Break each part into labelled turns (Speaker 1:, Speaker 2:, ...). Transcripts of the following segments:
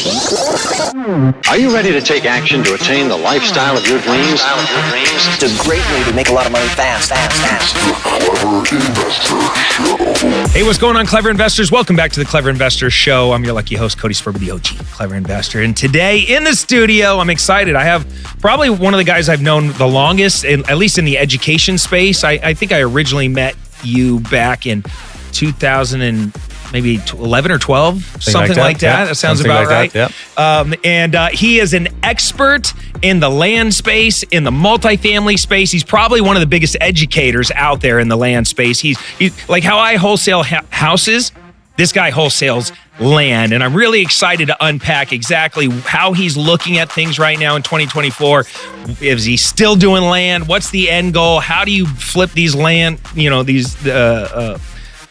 Speaker 1: Are you ready to take action to attain the lifestyle of your dreams?
Speaker 2: It's a great way to make a lot of money fast.
Speaker 3: Hey, what's going on, Clever Investors? Welcome back to the Clever Investors Show. I'm your lucky host, Cody Sperber, the OG Clever Investor. And today in the studio, I'm excited. I have probably one of the guys I've known the longest, at least in the education space. I think I originally met you back in 2000 and maybe 11 or 12, something like that.
Speaker 4: Yeah.
Speaker 3: That sounds
Speaker 4: Something
Speaker 3: about
Speaker 4: like
Speaker 3: right.
Speaker 4: That,
Speaker 3: And he is an expert in the land space, in the multifamily space. He's probably one of the biggest educators out there in the land space. He's like how I wholesale houses. This guy wholesales land, and I'm really excited to unpack exactly how he's looking at things right now in 2024. Is he still doing land? What's the end goal? How do you flip these land,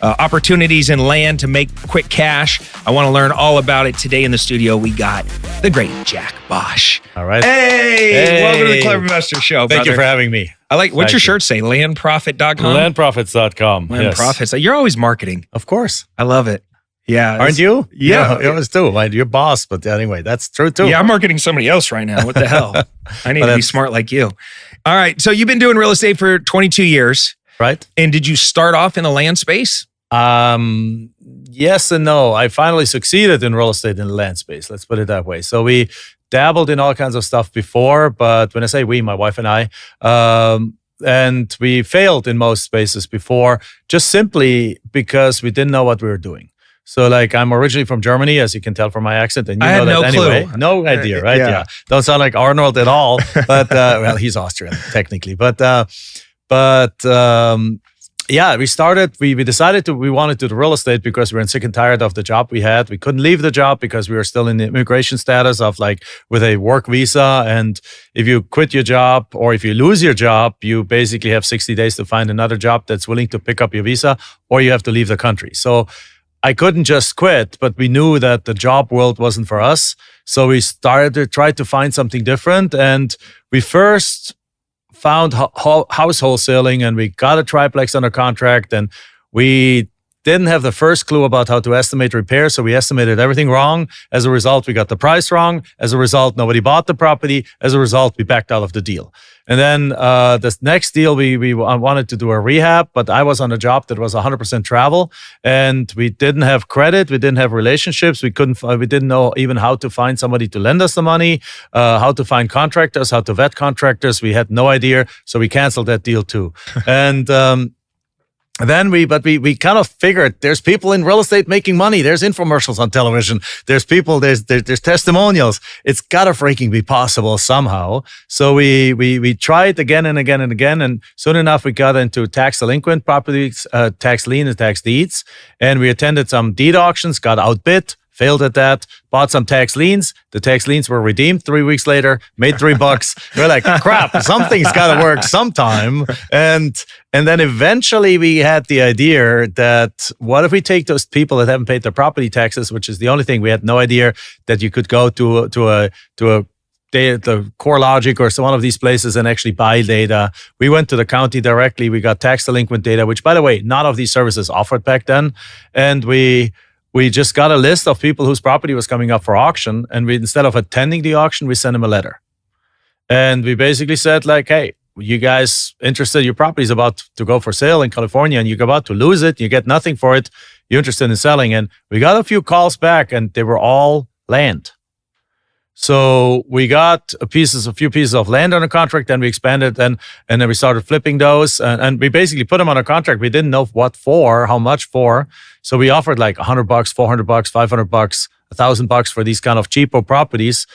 Speaker 3: opportunities in land to make quick cash? I want to learn all about it. Today in the studio, we got the great Jack Bosch.
Speaker 4: All right.
Speaker 3: Hey, welcome to the Clever Investor Show,
Speaker 4: Thank you for having me.
Speaker 3: I like, what's your shirt say? Landprofit.com?
Speaker 4: Landprofits.com.
Speaker 3: Landprofits.
Speaker 4: Yes.
Speaker 3: You're always marketing.
Speaker 4: Of course.
Speaker 3: I love it. Yeah.
Speaker 4: Aren't you?
Speaker 3: Yeah.
Speaker 4: You always do. You're boss, but anyway, that's true too.
Speaker 3: Yeah, I'm marketing somebody else right now. What the hell? I need to be smart like you. All right. So you've been doing real estate for 22 years.
Speaker 4: Right.
Speaker 3: And did you start off in the land space?
Speaker 4: Yes and no. I finally succeeded in real estate in the land space. Let's put it that way. So we dabbled in all kinds of stuff before, but when I say we, my wife and I, and we failed in most spaces before, just simply because we didn't know what we were doing. So like, I'm originally from Germany, as you can tell from my accent, and you know that anyway.
Speaker 3: Clue.
Speaker 4: No idea, right?
Speaker 3: Yeah.
Speaker 4: Don't sound like Arnold at all, but well, he's Austrian technically, but yeah, we decided we wanted to do real estate because we were sick and tired of the job we had. We couldn't leave the job because we were still in the immigration status of like with a work visa. And if you quit your job or if you lose your job, you basically have 60 days to find another job that's willing to pick up your visa, or you have to leave the country. So I couldn't just quit, but we knew that the job world wasn't for us. So we started to try to find something different. And we first found house wholesaling, and we got a triplex under contract, and we didn't have the first clue about how to estimate repairs, so we estimated everything wrong. As a result, we got the price wrong. As a result, nobody bought the property. As a result, we backed out of the deal. And then this next deal, we wanted to do a rehab, but I was on a job that was 100% travel, and we didn't have credit, we didn't have relationships, we didn't know even how to find somebody to lend us the money, how to find contractors, how to vet contractors. We had no idea, so we canceled that deal too. And then we kind of figured there's people in real estate making money. There's infomercials on television. There's people, there's testimonials. It's gotta freaking be possible somehow. So we tried again and again and again. And soon enough, we got into tax delinquent properties, tax lien and tax deeds. And we attended some deed auctions, got outbid, failed at that, bought some tax liens. The tax liens were redeemed 3 weeks later, made $3. We're like, crap, something's got to work sometime. And then eventually we had the idea that what if we take those people that haven't paid their property taxes, which is the only thing, we had no idea that you could go to the CoreLogic or one of these places and actually buy data. We went to the county directly. We got tax delinquent data, which, by the way, none of these services offered back then. And we just got a list of people whose property was coming up for auction. And we, instead of attending the auction, we sent them a letter. And we basically said like, hey, you guys interested? Your property is about to go for sale in California and you're about to lose it. You get nothing for it. You're interested in selling. And we got a few calls back and they were all land. So we got a few pieces of land under contract, and we expanded, and then we started flipping those, and we basically put them under contract. We didn't know what for, how much for, so we offered like $100, $400, $500, $1,000 for these kind of cheapo properties.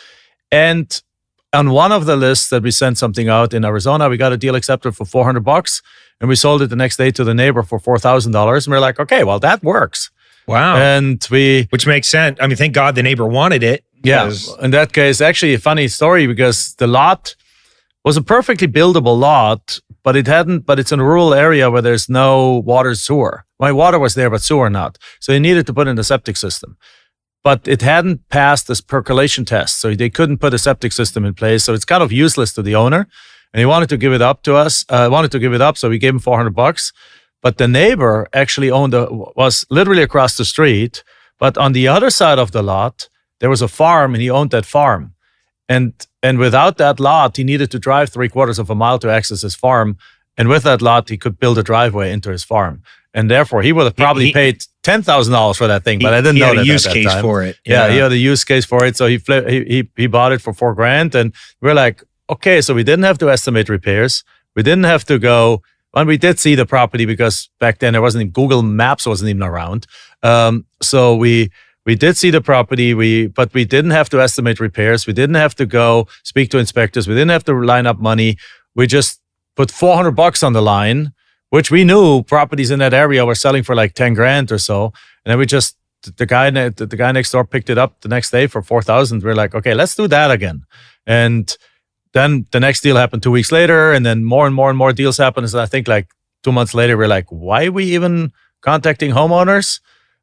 Speaker 4: And on one of the lists that we sent something out in Arizona, we got a deal accepted for $400, and we sold it the next day to the neighbor for $4,000. And we're like, okay, well that works.
Speaker 3: Wow.
Speaker 4: And which
Speaker 3: makes sense. I mean, thank God the neighbor wanted it.
Speaker 4: Yeah, in that case, actually a funny story, because the lot was a perfectly buildable lot, but it's in a rural area where there's no water, sewer. My water was there, but sewer not. So they needed to put in a septic system. But it hadn't passed this percolation test, so they couldn't put a septic system in place. So it's kind of useless to the owner. And he wanted to give it up to us, so we gave him $400. But the neighbor actually was literally across the street, but on the other side of the lot, there was a farm and he owned that farm. And without that lot, he needed to drive 3/4 of a mile to access his farm. And with that lot, he could build a driveway into his farm. And therefore, he would have probably paid $10,000 for that thing, but I didn't know that.
Speaker 3: He had a use
Speaker 4: at that
Speaker 3: case
Speaker 4: time.
Speaker 3: for it.
Speaker 4: Yeah, he had a use case for it. So he bought it for $4,000. And we're like, okay, so we didn't have to estimate repairs. We didn't have to go, and we did see the property because back then there wasn't even, Google Maps wasn't even around. So we did see the property, but we didn't have to estimate repairs. We didn't have to go speak to inspectors. We didn't have to line up money. We just put $400 on the line, which we knew properties in that area were selling for like $10,000 or so. And then the guy next door picked it up the next day for $4,000. We're like, okay, let's do that again. And then the next deal happened 2 weeks later, and then more and more deals happened. And I think like 2 months later, we're like, why are we even contacting homeowners?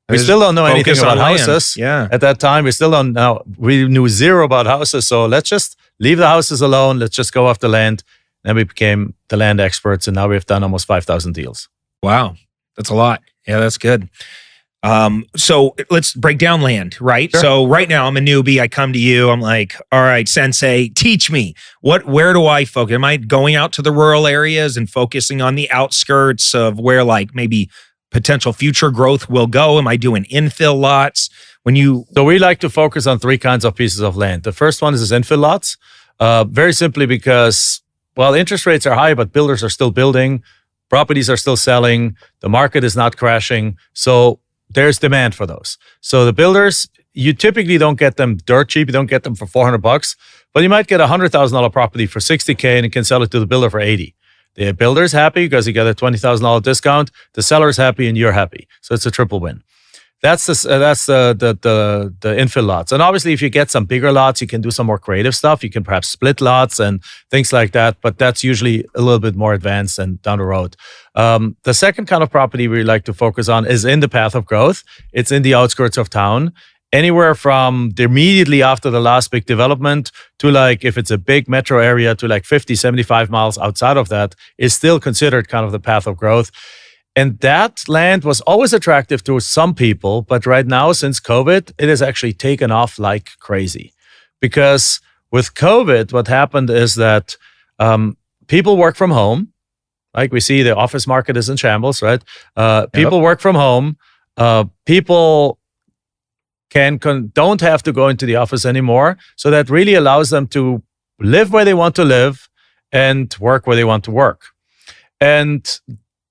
Speaker 4: We still don't know anything about houses.
Speaker 3: Yeah.
Speaker 4: At that time, we still don't know. We knew zero about houses. So let's just leave the houses alone. Let's just go off the land. Then we became the land experts, and now we've done almost 5,000 deals.
Speaker 3: Wow. That's a lot. Yeah, that's good. So let's break down land, right?
Speaker 4: Sure.
Speaker 3: So right now I'm a newbie. I come to you. I'm like, all right, sensei, teach me. Where do I focus? Am I going out to the rural areas and focusing on the outskirts of where like maybe potential future growth will go? Am I doing infill lots? So we like to focus on 3 kinds of pieces of land. The first one is infill lots. Very simply because, well, interest rates are high, but builders are still building. Properties are still selling. The market is not crashing. So there's demand for those. So the builders, you typically don't get them dirt cheap. You don't get them for $400, but you might get a $100,000 property for $60K and you can sell it to the builder for $80. The builder's happy because you get a $20,000 discount. The seller's happy and you're happy. So it's a triple win. That's the infill lots. And obviously, if you get some bigger lots, you can do some more creative stuff. You can perhaps split lots and things like that. But that's usually a little bit more advanced and down the road. The second kind of property we like to focus on is in the path of growth. It's in the outskirts of town. Anywhere from immediately after the last big development to like, if it's a big metro area, to like 50, 75 miles outside of that is still considered kind of the path of growth. And that land was always attractive to some people, but right now, since COVID, it has actually taken off like crazy. Because with COVID, what happened is that people work from home. Like we see the office market is in shambles, right? People work from home. People don't have to go into the office anymore. So that really allows them to live where they want to live and work where they want to work. And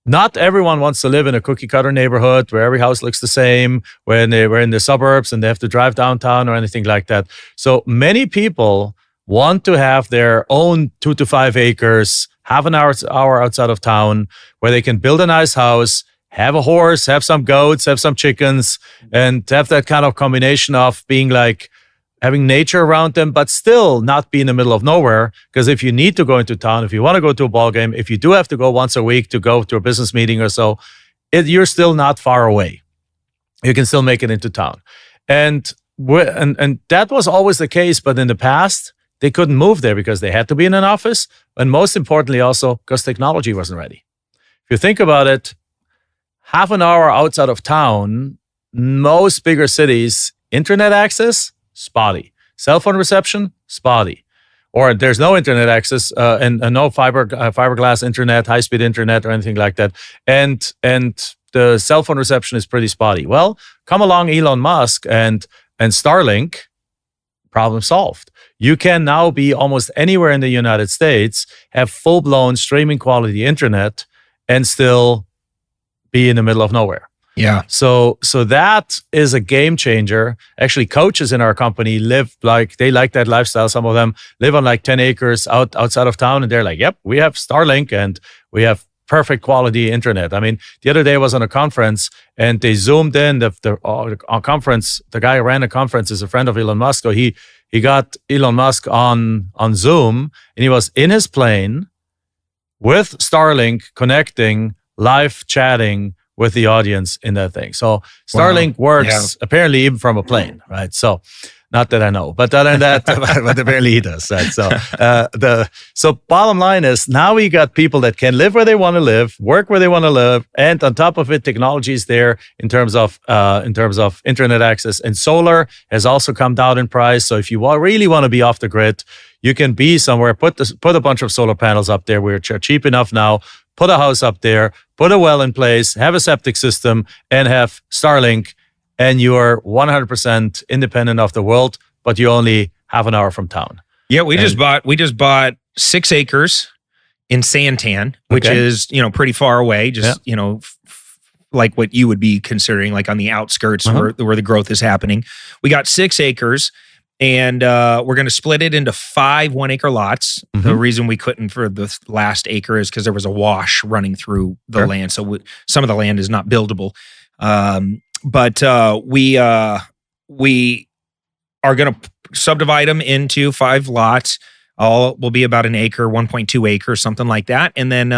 Speaker 3: not everyone wants to live in a cookie cutter neighborhood where every house looks the same, when they were in the suburbs and they have to drive downtown or anything like that. So many people want to have their own 2 to 5 acres, half an hour outside of town, where they can build a nice house, have a horse, have some goats, have some chickens, and have that kind of combination of being like having nature around them, but still not be in the middle of nowhere. Because if you need to go into town, if you want to go to a ball game, if you do have to go once a week to go to a business meeting or so, you're still not far away. You can still make it into town. And that was always the case, but in the past, they couldn't move there because they had to be in an office. And most importantly also, because technology wasn't ready. If you think about it, half an hour outside of town, most bigger cities, internet access, spotty. Cell phone reception, spotty. Or there's no internet access and no fiberglass internet, high-speed internet or anything like that. And the cell phone reception is pretty spotty. Well, come along Elon Musk and Starlink, problem solved. You can now be almost anywhere in the United States, have full-blown streaming quality internet and still be in the middle of nowhere. Yeah.
Speaker 4: So that is a game changer. Actually, coaches in our company they like that lifestyle. Some of them live on like 10 acres outside of town, and they're like, yep, we have Starlink and we have perfect quality internet. I mean, the other day I was on a conference and they zoomed in on conference. The guy who ran the conference is a friend of Elon Musk. So he got Elon Musk on Zoom, and he was in his plane with Starlink connecting, live chatting with the audience in that thing. So Starlink works apparently even from a plane, right? So Not that I know, but other than that, but apparently he does. Right? So bottom line is now we got people that can live where they want to live, work where they want to live, and on top of it, technology is there in terms of internet access. And solar has also come down in price. So if you really want to be off the grid, you can be somewhere, put a bunch of solar panels up there, which are cheap enough now. Put a house up there, put a well in place, have a septic system, and have Starlink. And you are 100% independent of the world, but you only half an hour from town.
Speaker 3: Yeah, we just bought 6 acres in Santan, which is, pretty far away, just, like what you would be considering, like on the outskirts where the growth is happening. We got 6 acres, and we're going to split it into 5 1-acre lots. The reason we couldn't for the last acre is because there was a wash running through the land. So some of the land is not buildable. But we are going to subdivide them into 5 lots. All will be about 1 acre, 1.2 acres, something like that. And then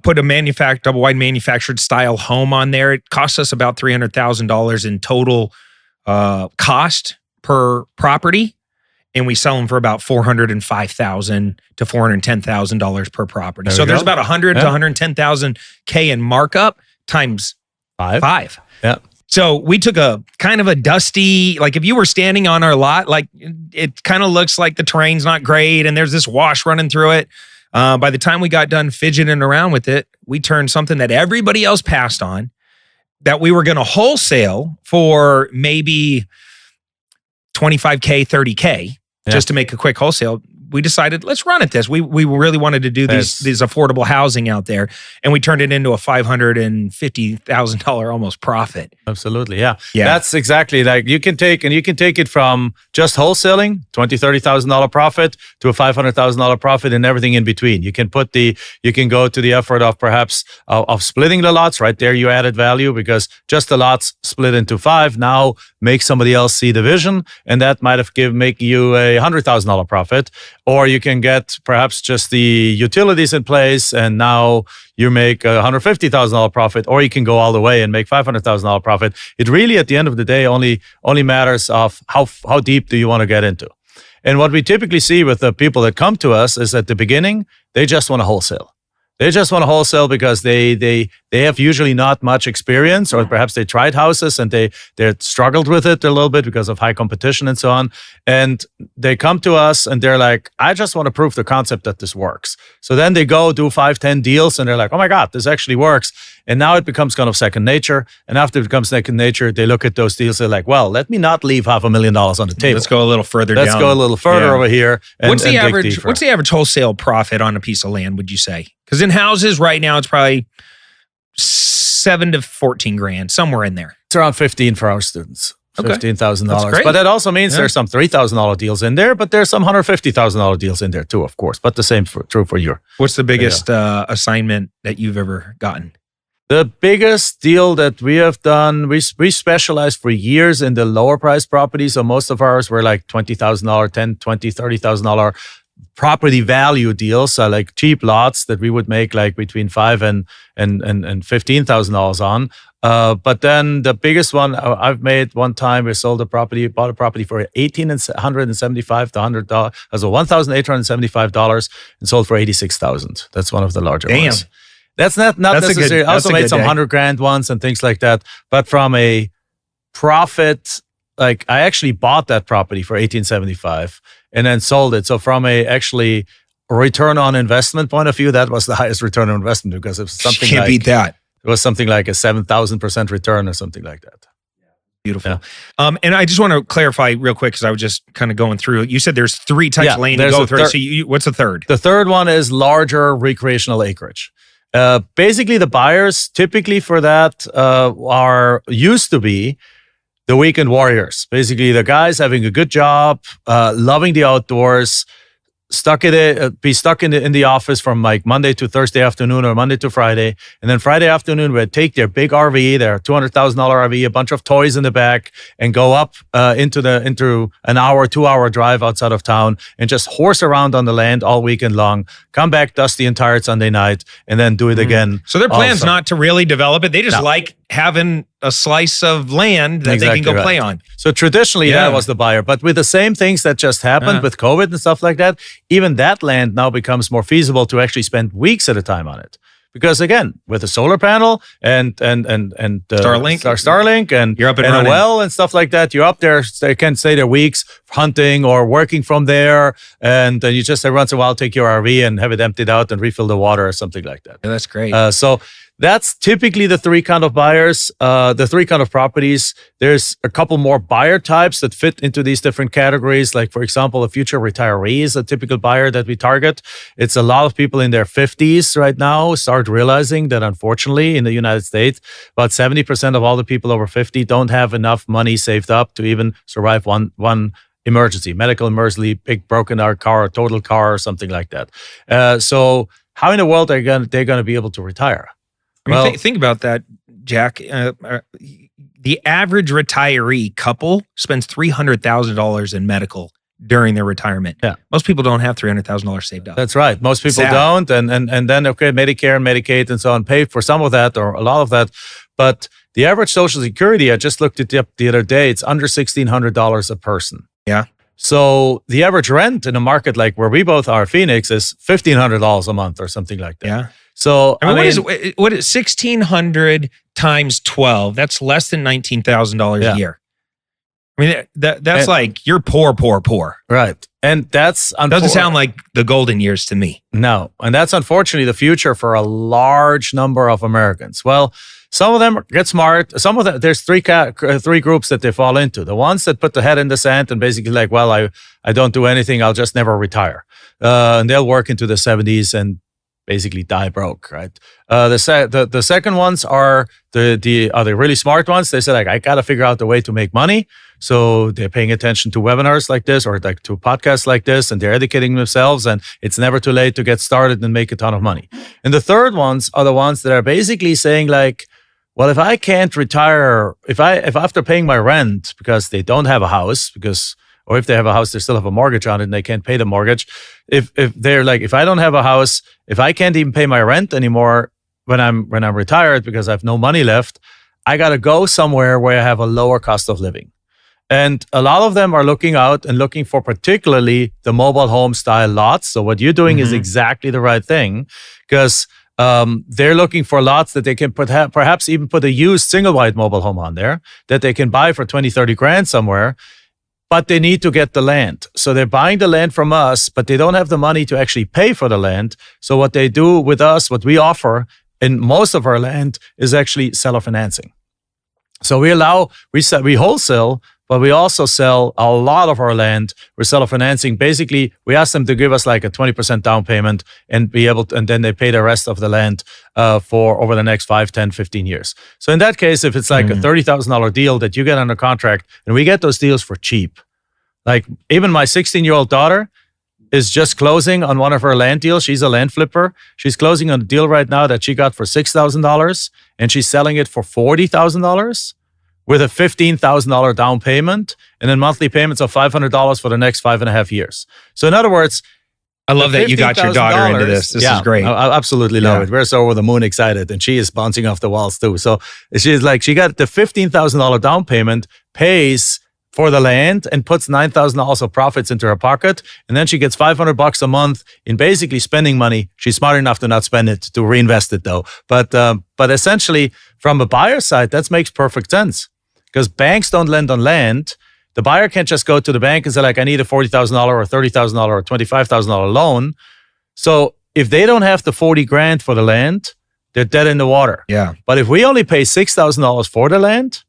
Speaker 3: put a double wide manufactured style home on there. It costs us about $300,000 in total cost per property. And we sell them for about $405,000 to $410,000 per property. So there's about $100,000 to $110,000 in markup times 5.
Speaker 4: Yeah.
Speaker 3: So we took a kind of a dusty, like if you were standing on our lot, like it kind of looks like the terrain's not great and there's this wash running through it. By the time we got done fidgeting around with it, we turned something that everybody else passed on that we were going to wholesale for maybe $25K, $30K just to make a quick wholesale. We decided, let's run at this. We really wanted to do these affordable housing out there, and we turned it into a $550,000 almost profit.
Speaker 4: Absolutely, yeah. That's exactly like you can take it from just wholesaling, $20,000-$30,000 profit to a $500,000 profit and everything in between. You can go to the effort of perhaps of splitting the lots. Right there, you added value because just the lots split into 5 now make somebody else see the vision, and that might make you a $100,000 profit. Or you can get perhaps just the utilities in place, and now you make a $150,000 profit. Or you can go all the way and make $500,000 profit. It really, at the end of the day, only matters of how deep do you want to get into. And what we typically see with the people that come to us is at the beginning they just want to wholesale. They just want to wholesale because they have usually not much experience, or perhaps they tried houses and they struggled with it a little bit because of high competition and so on. And they come to us and they're like, I just want to prove the concept that this works. So then they go do 5-10 deals and they're like, oh my God, this actually works. And now it becomes kind of second nature. And after it becomes second nature, they look at those deals. They're like, well, let me not leave $500,000 on the table.
Speaker 3: Let's go a little further
Speaker 4: Let's go a little further over here.
Speaker 3: What's the average wholesale profit on a piece of land, would you say? Because in houses right now, it's probably $7 to $14,000, somewhere in there.
Speaker 4: It's around 15 for our students. $15,000.
Speaker 3: But
Speaker 4: that also means there's some $3,000 deals in there, but there's some $150,000 deals in there too, of course. But the same true for you.
Speaker 3: What's the biggest assignment that you've ever gotten?
Speaker 4: The biggest deal that we have done, we specialized for years in the lower price properties. So most of ours were like $20,000, $10,000, $20,000, $30,000 property value deals, so like cheap lots that we would make like between $5,000 and $15,000 on. But then the biggest one I've made one time, we bought a property for $1,875 to $100, so $1,875 and sold for $86,000. That's one of the larger ones. That's not necessarily. I also made some $100,000 ones and things like that. But from a profit, like I actually bought that property for $1,875 and then sold it. So from a actually return on investment point of view, that was the highest return on investment because it was something
Speaker 3: can't beat that.
Speaker 4: It was something like a 7,000% return or something like that.
Speaker 3: Beautiful. Yeah. And I just want to clarify real quick because I was just kind of going through. You said there's 3 types of land to go through. So what's the third? The
Speaker 4: third one is larger recreational acreage. Basically, the buyers typically for that used to be the weekend warriors. Basically, the guys having a good job, loving the outdoors, be stuck in the office from like Monday to Thursday afternoon or Monday to Friday. And then Friday afternoon, we'd take their big RV, their $200,000 RV, a bunch of toys in the back, and go up into an hour, 2-hour drive outside of town and just horse around on the land all weekend long, come back, dust the entire Sunday night, and then do it again.
Speaker 3: So their plan's not to really develop it. They just like having a slice of land that they can go play on.
Speaker 4: So traditionally, that was the buyer. But with the same things that just happened with COVID and stuff like that, even that land now becomes more feasible to actually spend weeks at a time on it. Because again, with a solar panel and Starlink and
Speaker 3: you're up and
Speaker 4: a
Speaker 3: running.
Speaker 4: well and stuff like that, you're up there. They can stay there weeks hunting or working from there, and you just every once in a while take your RV and have it emptied out and refill the water or something like that.
Speaker 3: Yeah, that's great.
Speaker 4: So that's typically the three kind of buyers, the three kind of properties. There's a couple more buyer types that fit into these different categories. Like, for example, a future retiree is a typical buyer that we target. It's a lot of people in their 50s right now start realizing that, unfortunately, in the United States, about 70% of all the people over 50 don't have enough money saved up to even survive one emergency, medical emergency, big broken out car, a total car, or something like that. So how in the world are they going to be able to retire?
Speaker 3: I mean, think about that, Jack. The average retiree couple spends $300,000 in medical during their retirement.
Speaker 4: Yeah.
Speaker 3: Most people don't have $300,000 saved up.
Speaker 4: That's right. Most people don't. And then, okay, Medicare and Medicaid and so on pay for some of that or a lot of that. But the average Social Security, I just looked it up the other day, it's under $1,600 a person.
Speaker 3: Yeah.
Speaker 4: So the average rent in a market like where we both are, Phoenix, is $1,500 a month or something like that.
Speaker 3: Yeah.
Speaker 4: So
Speaker 3: I mean, what is 1,600 times 12? That's less than $19,000 a year. I mean, that's like you're poor.
Speaker 4: Right. And that's
Speaker 3: doesn't sound like the golden years to me.
Speaker 4: No. And that's unfortunately the future for a large number of Americans. Well, some of them get smart. Some of them, there's three groups that they fall into. The ones that put the head in the sand and basically like, well, I don't do anything. I'll just never retire. And they'll work into the 70s and basically die broke, right? The second ones are the really smart ones. They say like, I got to figure out a way to make money. So they're paying attention to webinars like this or like to podcasts like this, and they're educating themselves, and it's never too late to get started and make a ton of money. And the third ones are the ones that are basically saying like, well, if I can't retire, if after paying my rent because they don't have a house, or if they have a house, they still have a mortgage on it and they can't pay the mortgage. If they're like, if I don't have a house, if I can't even pay my rent anymore when I'm retired because I have no money left, I got to go somewhere where I have a lower cost of living. And a lot of them are looking out and looking for particularly the mobile home style lots. So what you're doing is exactly the right thing, because they're looking for lots that they can perhaps even put a used single wide mobile home on there that they can buy for 20, 30 grand somewhere. But they need to get the land. So they're buying the land from us, but they don't have the money to actually pay for the land. So what they do with us, what we offer in most of our land is actually seller financing. So we wholesale, but we also sell a lot of our land. We're seller financing. Basically, we ask them to give us like a 20% down payment and then they pay the rest of the land for over the next 5, 10, 15 years. So in that case, if it's like a $30,000 deal that you get under contract, and we get those deals for cheap. Like even my 16-year-old daughter is just closing on one of her land deals. She's a land flipper. She's closing on a deal right now that she got for $6,000 and she's selling it for $40,000. With a $15,000 down payment and then monthly payments of $500 for the next 5.5 years. So in other words,
Speaker 3: I love that you got your daughter into this. This is great.
Speaker 4: I absolutely love it. We're so over the moon excited, and she is bouncing off the walls too. So she's like, she got the $15,000 down payment, pays for the land, and puts $9,000 of profits into her pocket, and then she gets $500 a month in basically spending money. She's smart enough to not spend it, to reinvest it though. But essentially, from a buyer side, that makes perfect sense. Because banks don't lend on land. The buyer can't just go to the bank and say, like, I need a $40,000 or $30,000 or $25,000 loan. So if they don't have the 40 grand for the land, they're dead in the water.
Speaker 3: Yeah.
Speaker 4: But if we only pay $6,000 for the land,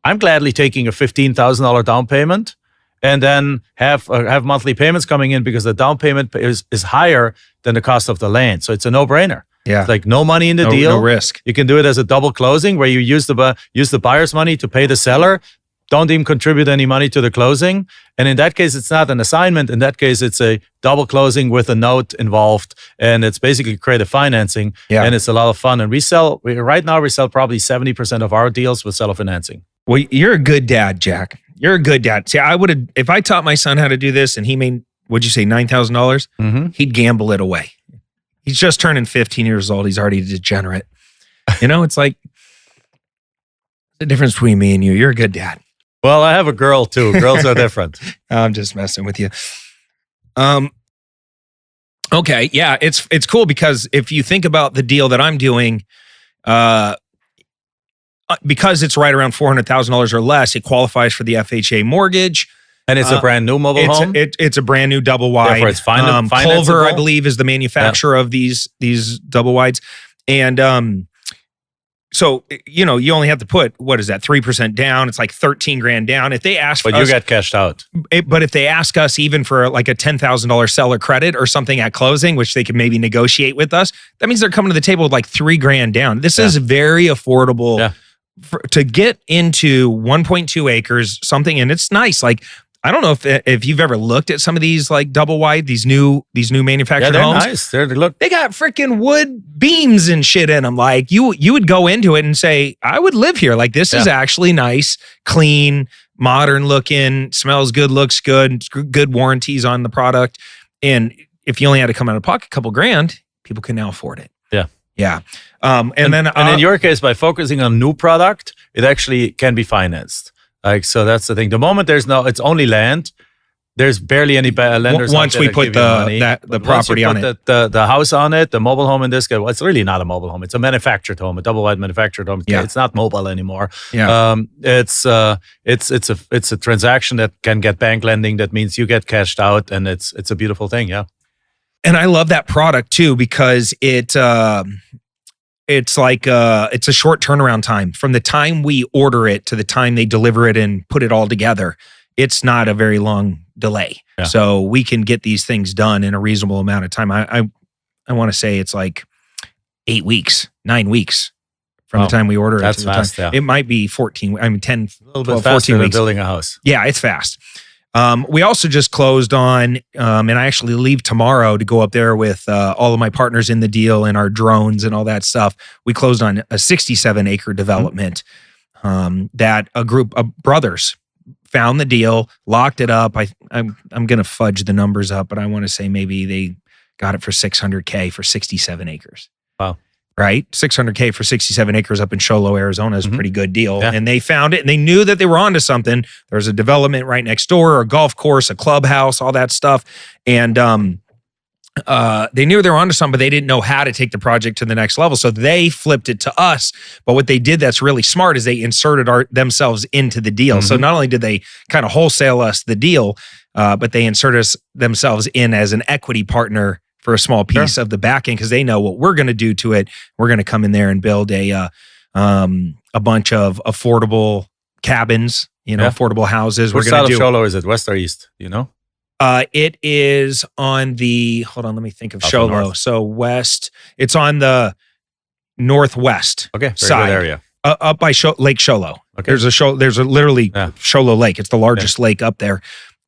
Speaker 4: I'm gladly taking a $15,000 down payment and then have monthly payments coming in because the down payment is higher than the cost of the land. So it's a no-brainer.
Speaker 3: Yeah.
Speaker 4: It's like no money in the deal.
Speaker 3: No risk.
Speaker 4: You can do it as a double closing where you use the buyer's money to pay the seller. Don't even contribute any money to the closing. And in that case, it's not an assignment. In that case, it's a double closing with a note involved. And it's basically creative financing. Yeah. And it's a lot of fun. And right now we sell probably 70% of our deals with seller financing.
Speaker 3: Well, you're a good dad, Jack. You're a good dad. See, I would have, if I taught my son how to do this and he made, what'd you say, $9,000? He'd gamble it away. He's just turning 15 years old. He's already a degenerate. You know, it's like, The difference between me and you, you're a good dad.
Speaker 4: Well, I have a girl too. Girls are different.
Speaker 3: I'm just messing with you. Okay, yeah, it's cool because if you think about the deal that I'm doing, because it's right around $400,000 or less, it qualifies for the FHA mortgage.
Speaker 4: And it's a brand new mobile home?
Speaker 3: It's a brand new double wide.
Speaker 4: Therefore, it's financeable?
Speaker 3: Culver, I believe, is the manufacturer of these double wides. And so, you only have to put, what is that, 3% down? It's like 13 grand down. If they ask
Speaker 4: But you get cashed out.
Speaker 3: But if they ask us even for like a $10,000 seller credit or something at closing, which they could maybe negotiate with us, that means they're coming to the table with like 3 grand down. This is very affordable to get into 1.2 acres, something, and it's nice. Like, I don't know if you've ever looked at some of these like double wide, these new manufactured homes.
Speaker 4: Nice. They
Speaker 3: got freaking wood beams and shit in them. Like you would go into it and say, I would live here. Like this is actually nice, clean, modern looking, smells good, looks good, good warranties on the product. And if you only had to come out of pocket a couple grand, people can now afford it.
Speaker 4: Yeah.
Speaker 3: Yeah. And
Speaker 4: in your case, by focusing on new product, it actually can be financed. Like, so that's the thing. The moment it's only land, there's barely any lenders.
Speaker 3: Once we put the property on it,
Speaker 4: the house on it, the mobile home in this case, well, it's really not a mobile home. It's a manufactured home, a double wide manufactured home.
Speaker 3: Yeah.
Speaker 4: It's not mobile anymore.
Speaker 3: Yeah.
Speaker 4: It's a transaction that can get bank lending. That means you get cashed out, and it's a beautiful thing. Yeah.
Speaker 3: And I love that product too because it's like it's a short turnaround time from the time we order it to the time they deliver it and put it all together. It's not a very long delay, so we can get these things done in a reasonable amount of time. I want to say it's like 8 weeks, 9 weeks from the time we order it.
Speaker 4: That's
Speaker 3: to the
Speaker 4: fast.
Speaker 3: time.
Speaker 4: Yeah.
Speaker 3: It might be 14. I mean 10,
Speaker 4: a little
Speaker 3: 12,
Speaker 4: bit faster
Speaker 3: 14
Speaker 4: than
Speaker 3: weeks.
Speaker 4: building a house.
Speaker 3: Yeah, it's fast. We also just closed on, and I actually leave tomorrow to go up there with all of my partners in the deal and our drones and all that stuff. We closed on a 67-acre development that a group of brothers found the deal, locked it up. I'm going to fudge the numbers up, but I want to say maybe they got it for $600K for 67 acres.
Speaker 4: Wow.
Speaker 3: Right? $600K for 67 acres up in Show Low, Arizona is a pretty good deal.
Speaker 4: Yeah.
Speaker 3: And they found it and they knew that they were onto something. There's a development right next door, a golf course, a clubhouse, all that stuff. And they knew they were onto something, but they didn't know how to take the project to the next level. So they flipped it to us. But what they did that's really smart is they inserted themselves into the deal. So not only did they kind of wholesale us the deal, but they inserted themselves in as an equity partner for a small piece of the back end because they know what we're going to do to it. We're going to come in there and build a bunch of affordable cabins, affordable houses.
Speaker 4: Which side of Show Low is it? West or east?
Speaker 3: It is on the, hold on, let me think of Show Low.
Speaker 4: north.
Speaker 3: So west, it's on the northwest
Speaker 4: side. Good area.
Speaker 3: Up by Lake Show Low.
Speaker 4: Okay.
Speaker 3: There's a literally Show Low Lake. It's the largest lake up there.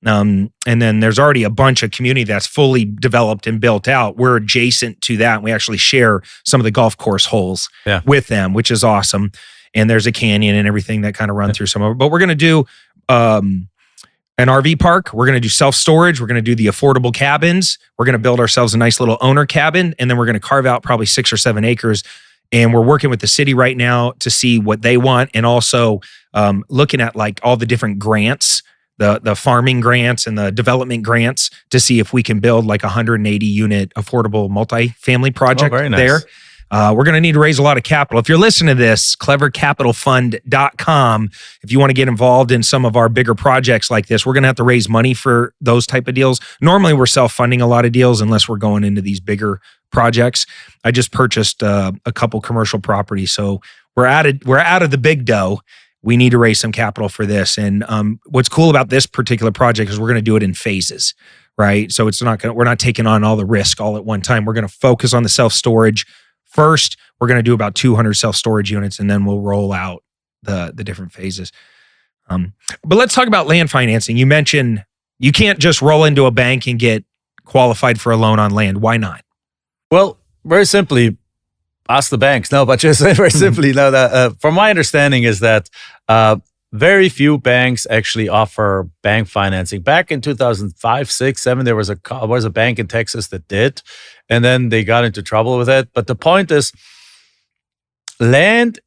Speaker 3: And then there's already a bunch of community that's fully developed and built out. We're adjacent to that. We actually share some of the golf course holes with them, which is awesome. And there's a canyon and everything that kind of run through some of it. But we're going to do an RV park. We're going to do self-storage. We're going to do the affordable cabins. We're going to build ourselves a nice little owner cabin. And then we're going to carve out probably 6 or 7 acres. And we're working with the city right now to see what they want. And also looking at like all the different grants, the farming grants and the development grants to see if we can build like 180 unit affordable multifamily project
Speaker 4: very nice.
Speaker 3: there. We're going to need to raise a lot of capital. If you're listening to this, clevercapitalfund.com, if you want to get involved in some of our bigger projects like this, we're going to have to raise money for those type of deals. Normally we're self-funding a lot of deals unless we're going into these bigger projects. I just purchased a couple commercial properties. So we're out of the big dough. We need to raise some capital for this. And what's cool about this particular project is we're going to do it in phases, right? So we're not taking on all the risk all at one time. We're going to focus on the self-storage first. We're going to do about 200 self-storage units, and then we'll roll out the different phases. But let's talk about land financing. You mentioned you can't just roll into a bank and get qualified for a loan on land. Why not?
Speaker 4: Well, very simply, ask the banks. No, but just very simply, no. That from my understanding is that very few banks actually offer bank financing. Back in 2005, 6, 7, there was a bank in Texas that did, and then they got into trouble with it. But the point is, lenders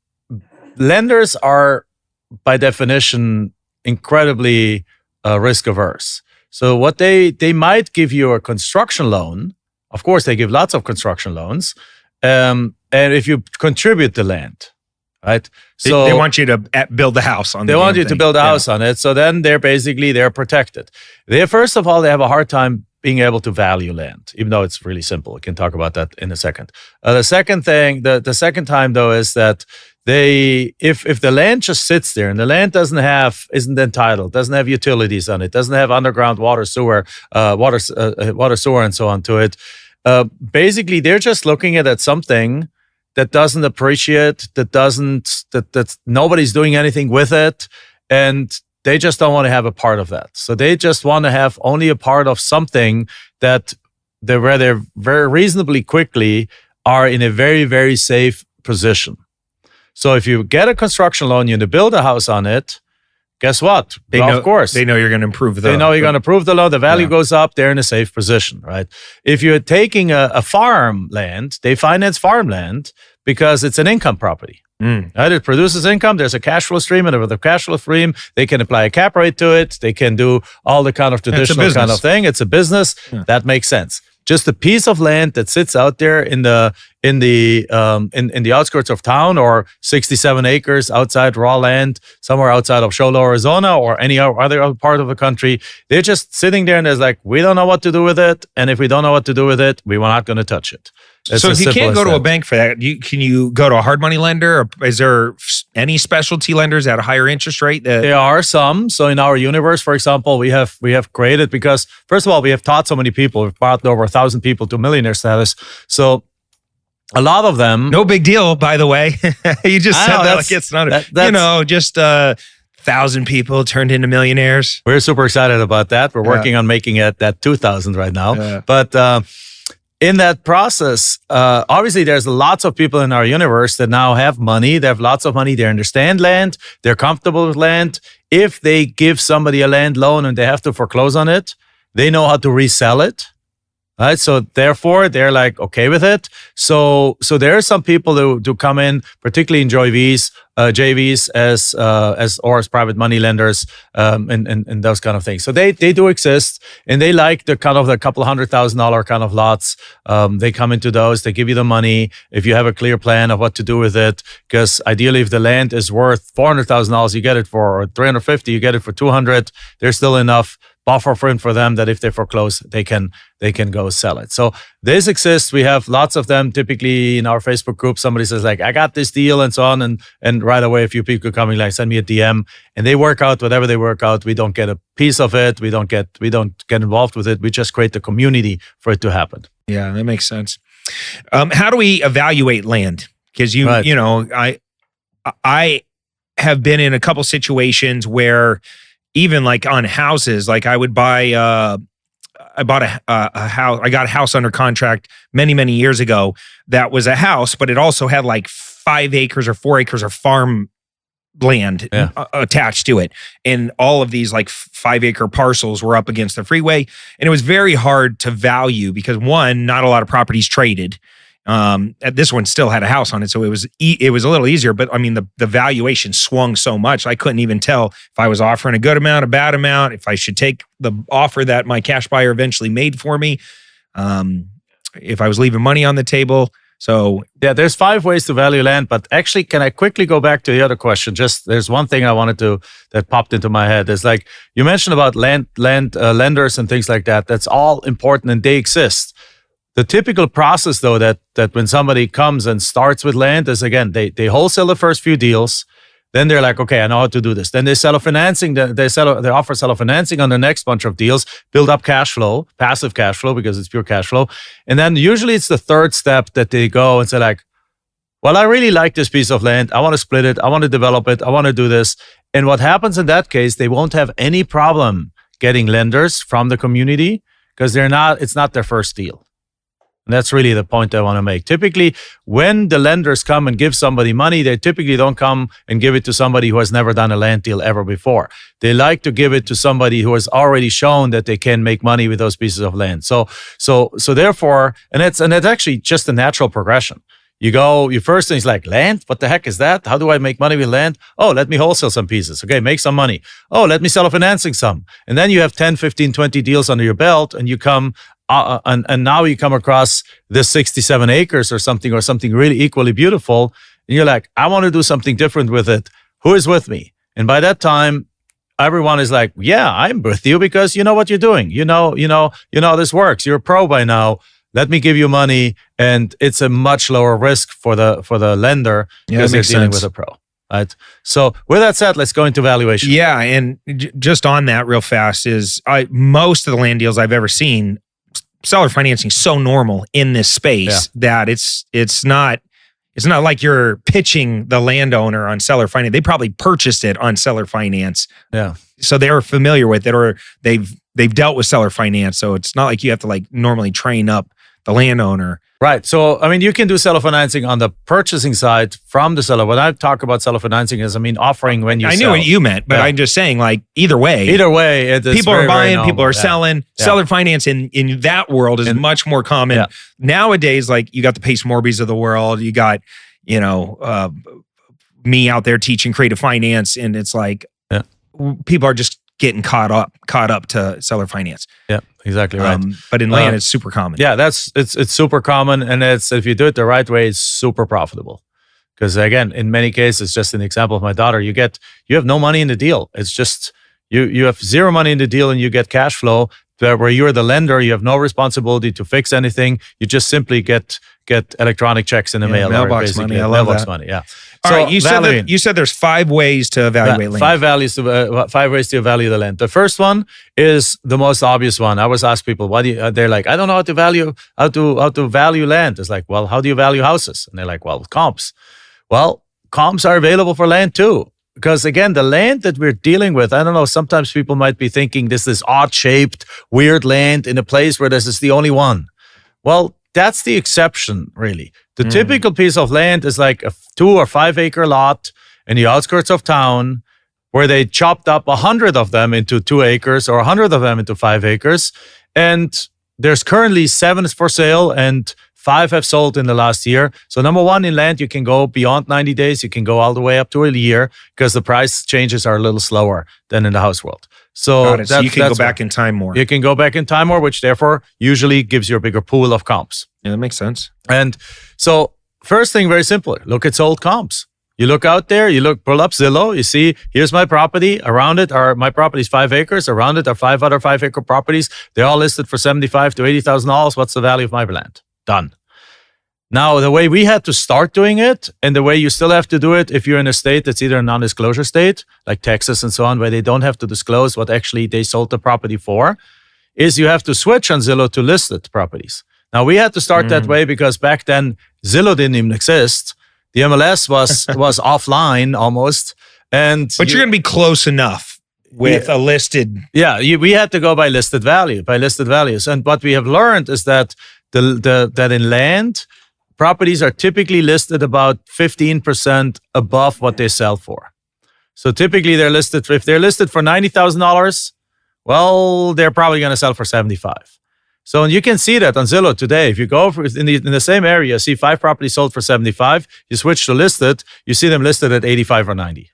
Speaker 4: are by definition, incredibly risk averse. So what they might give you a construction loan. Of course, they give lots of construction loans. And if you contribute the land, right? So
Speaker 3: they want you to build the house on.
Speaker 4: They want you to build a house on it. So then they're protected. First of all, they have a hard time being able to value land, even though it's really simple. We can talk about that in a second. The second thing, the second time though, is that if the land just sits there and the land isn't entitled, doesn't have utilities on it, doesn't have underground water, sewer, and so on to it. Basically, they're just looking at something that doesn't appreciate, that nobody's doing anything with it, and they just don't want to have a part of that. So they just want to have only a part of something where they're very reasonably quickly are in a very, very safe position. So if you get a construction loan, you build a house on it, guess what? Of course.
Speaker 3: They know you're going to improve
Speaker 4: They know you're going to improve the loan. The value goes up. They're in a safe position, right? If you're taking a farmland, they finance farmland because it's an income property. Right? It produces income. There's a cash flow stream, and with the cash flow stream, they can apply a cap rate to it. They can do all the kind of traditional kind of thing. It's a business. That makes sense. Just a piece of land that sits out there in the outskirts of town, or 67 acres outside raw land somewhere outside of Show Low, Arizona, or any other part of the country. They're just sitting there and it's like, we don't know what to do with it. And if we don't know what to do with it, we're not going to touch it.
Speaker 3: So if you can't go to a bank for that, can you go to a hard money lender? Or is there any specialty lenders at a higher interest rate?
Speaker 4: There are some. So in our universe, for example, we have created, because first of all, we have taught so many people. We've brought over 1,000 people to millionaire status. So a lot of them.
Speaker 3: No big deal, by the way. You just said that like it's not. Just 1,000 people turned into millionaires.
Speaker 4: We're super excited about that. We're working on making it that 2,000 right now. Yeah. But in that process, obviously, there's lots of people in our universe that now have money. They have lots of money. They understand land. They're comfortable with land. If they give somebody a land loan and they have to foreclose on it, they know how to resell it. Right, so therefore they're like okay with it. So there are some people who come in, particularly in JVs as private money lenders, and those kind of things. So they do exist, and they like the kind of the couple $100,000 kind of lots. They come into those. They give you the money if you have a clear plan of what to do with it. Because ideally, if the land is worth $400,000, you get it for, or $350, you get it for $200. There's still enough buffer for them that if they foreclose, they can go sell it. So this exists. We have lots of them. Typically in our Facebook group, somebody says like, I got this deal and so on. And right away, a few people coming like, send me a DM, and they work out whatever they work out. We don't get a piece of it. We don't get involved with it. We just create the community for it to happen.
Speaker 3: Yeah, that makes sense. How do we evaluate land? Because I have been in a couple situations where even like on houses, like I would buy, I bought a house. I got a house under contract many, many years ago. That was a house, but it also had like 5 acres or 4 acres of farm land attached to it. And all of these like 5-acre parcels were up against the freeway. And it was very hard to value because one, not a lot of properties traded. This one still had a house on it, so it was a little easier. But I mean, the valuation swung so much, I couldn't even tell if I was offering a good amount, a bad amount, if I should take the offer that my cash buyer eventually made for me, if I was leaving money on the table. So
Speaker 4: yeah, there's 5 ways to value land. But actually, can I quickly go back to the other question? Just there's one thing I wanted that popped into my head. Is like you mentioned about land lenders and things like that. That's all important, and they exist. The typical process, though, that when somebody comes and starts with land is, again, they wholesale the first few deals. Then they're like, okay, I know how to do this. Then they sell financing. They offer seller financing on the next bunch of deals, build up cash flow, passive cash flow, because it's pure cash flow. And then usually it's the third step that they go and say like, well, I really like this piece of land. I want to split it. I want to develop it. I want to do this. And what happens in that case, they won't have any problem getting lenders from the community because it's not their first deal. And that's really the point I want to make. Typically, when the lenders come and give somebody money, they typically don't come and give it to somebody who has never done a land deal ever before. They like to give it to somebody who has already shown that they can make money with those pieces of land. So therefore, and it's actually just a natural progression. Your first thing is like, land? What the heck is that? How do I make money with land? Oh, let me wholesale some pieces. Okay, make some money. Oh, let me sell financing some. And then you have 10, 15, 20 deals under your belt, and you come, and now you come across this 67 acres or something really equally beautiful. And you're like, I want to do something different with it. Who is with me? And by that time, everyone is like, yeah, I'm with you because you know what you're doing. You know this works. You're a pro by now. Let me give you money, and it's a much lower risk for the lender because they're dealing with a pro, right? So with that said, let's go into valuation.
Speaker 3: Yeah, and just on that real fast is most of the land deals I've ever seen, seller financing is so normal in this space that it's not like you're pitching the landowner on seller finance. They probably purchased it on seller finance.
Speaker 4: Yeah.
Speaker 3: So they're familiar with it, or they've dealt with seller finance. So it's not like you have to like normally train up the landowner.
Speaker 4: Right. So, I mean, you can do seller financing on the purchasing side from the seller. When I talk about seller financing is, offering when you sell.
Speaker 3: I knew what you meant, but I'm just saying like either way,
Speaker 4: people
Speaker 3: are buying, people are selling. Seller finance in that world is much more common. Yeah. Nowadays, like you got the Pace Morbies of the world, you got, me out there teaching creative finance, and it's like people are just getting caught up to seller finance.
Speaker 4: Yeah, exactly right.
Speaker 3: But in land, it's super common.
Speaker 4: Yeah, it's super common, and if you do it the right way, it's super profitable. Because again, in many cases, just an example of my daughter, you have no money in the deal. It's just you have zero money in the deal, and you get cash flow where you're the lender. You have no responsibility to fix anything. You just simply get electronic checks in the mail.
Speaker 3: Mailbox money. I love that.
Speaker 4: Money. Yeah.
Speaker 3: All right, you said there's 5 ways to evaluate land.
Speaker 4: 5 ways to evaluate the land. The first one is the most obvious one. I always ask people, they're like, I don't know how to value land. It's like, well, how do you value houses? And they're like, well, comps. Well, comps are available for land too. Because again, the land that we're dealing with, I don't know, sometimes people might be thinking this is odd-shaped, weird land in a place where this is the only one. Well, that's the exception, really. The typical piece of land is like a 2 or 5 acre lot in the outskirts of town where they chopped up 100 of them into 2 acres or 100 of them into 5 acres. And there's currently 7 for sale and 5 have sold in the last year. So number one, in land, you can go beyond 90 days. You can go all the way up to a year because the price changes are a little slower than in the house world. So
Speaker 3: you can go back in time more.
Speaker 4: You can go back in time more, which therefore usually gives you a bigger pool of comps.
Speaker 3: Yeah, that makes sense.
Speaker 4: And so first thing, very simple, look at sold comps. You look out there, pull up Zillow, you see, here's my property. Around it my property is 5 acres. Around it are 5 other 5 acre properties. They're all listed for $75,000 to $80,000. What's the value of my land? Done. Now, the way we had to start doing it, and the way you still have to do it if you're in a state that's either a non-disclosure state, like Texas and so on, where they don't have to disclose what actually they sold the property for, is you have to switch on Zillow to listed properties. Now, we had to start that way because back then, Zillow didn't even exist. The MLS was offline almost.
Speaker 3: But you're going to be close enough with a listed...
Speaker 4: Yeah, we had to go by listed values. And what we have learned is that that in land, properties are typically listed about 15% above what they sell for. So typically if they're listed for $90,000, well, they're probably going to sell for $75,000. So you can see that on Zillow today. If you go in the same area, see 5 properties sold for $75,000, you switch to listed, you see them listed at $85,000 or $90,000.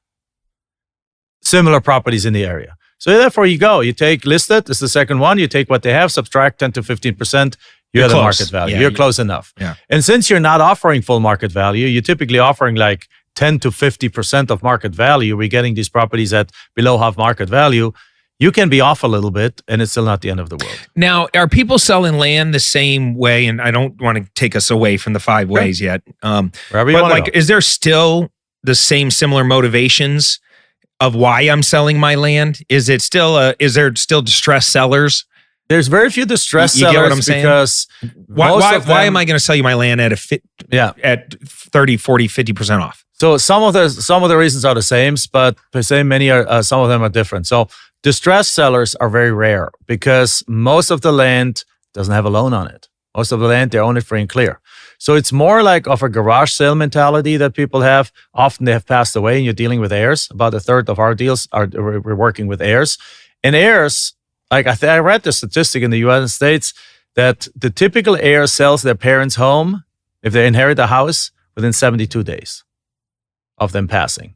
Speaker 4: Similar properties in the area. So therefore you take listed, it's the second one, you take what they have, subtract 10 to 15%, you have the market value. You're close enough.
Speaker 3: Yeah.
Speaker 4: And since you're not offering full market value, you're typically offering like 10 to 50% of market value. We're getting these properties at below half market value. You can be off a little bit, and it's still not the end of the world.
Speaker 3: Now, are people selling land the same way? And I don't want to take us away from the 5 ways yet.
Speaker 4: Wherever you want to go.
Speaker 3: Is there still the same similar motivations of why I'm selling my land? Is there still distressed sellers?
Speaker 4: There's very few distressed sellers.
Speaker 3: You get what I'm saying?
Speaker 4: Because
Speaker 3: why am I going to sell you my land at at 30, 40, 50% off?
Speaker 4: So some of the reasons are the same, but some of them are different. So distressed sellers are very rare because most of the land doesn't have a loan on it. Most of the land, they own it free and clear. So it's more like of a garage sale mentality that people have. Often they have passed away and you're dealing with heirs. About a third of our deals we're working with heirs. And heirs, like I read the statistic in the United States that the typical heir sells their parents' home if they inherit a house within 72 days of them passing,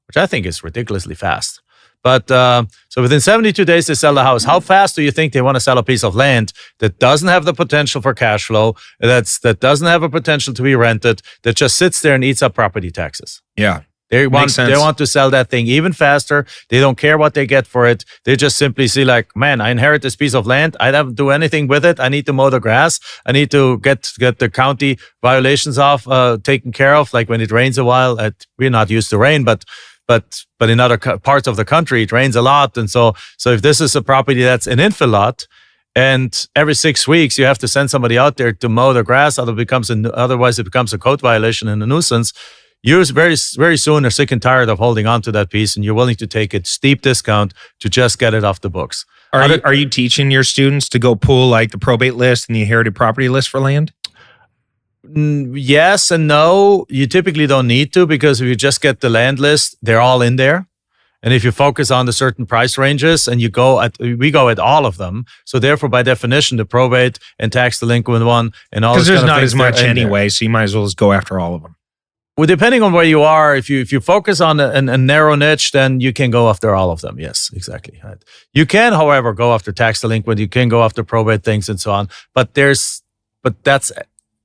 Speaker 4: which I think is ridiculously fast. But so within 72 days, they sell the house. How fast do you think they want to sell a piece of land that doesn't have the potential for cash flow, that doesn't have a potential to be rented, that just sits there and eats up property taxes?
Speaker 3: Yeah.
Speaker 4: They want to sell that thing even faster. They don't care what they get for it. They just simply see like, man, I inherit this piece of land. I don't do anything with it. I need to mow the grass. I need to get the county violations off taken care of. Like when it rains a while, we're not used to rain, but in other parts of the country, it rains a lot. And so if this is a property that's an infill lot, and every 6 weeks you have to send somebody out there to mow the grass, otherwise it becomes a code violation and a nuisance. You very, very soon are sick and tired of holding on to that piece, and you're willing to take a steep discount to just get it off the books.
Speaker 3: Are you teaching your students to go pull like the probate list and the inherited property list for land?
Speaker 4: Yes and no. You typically don't need to, because if you just get the land list, they're all in there. And if you focus on the certain price ranges and we go at all of them, so therefore by definition the probate and tax delinquent one and all, because
Speaker 3: there's not as much anyway, so you might as well just go after all of them.
Speaker 4: Well, depending on where you are, if you focus on a narrow niche, then you can go after all of them. Yes, exactly. Right. You can, however, go after tax delinquent. You can go after probate things and so on. But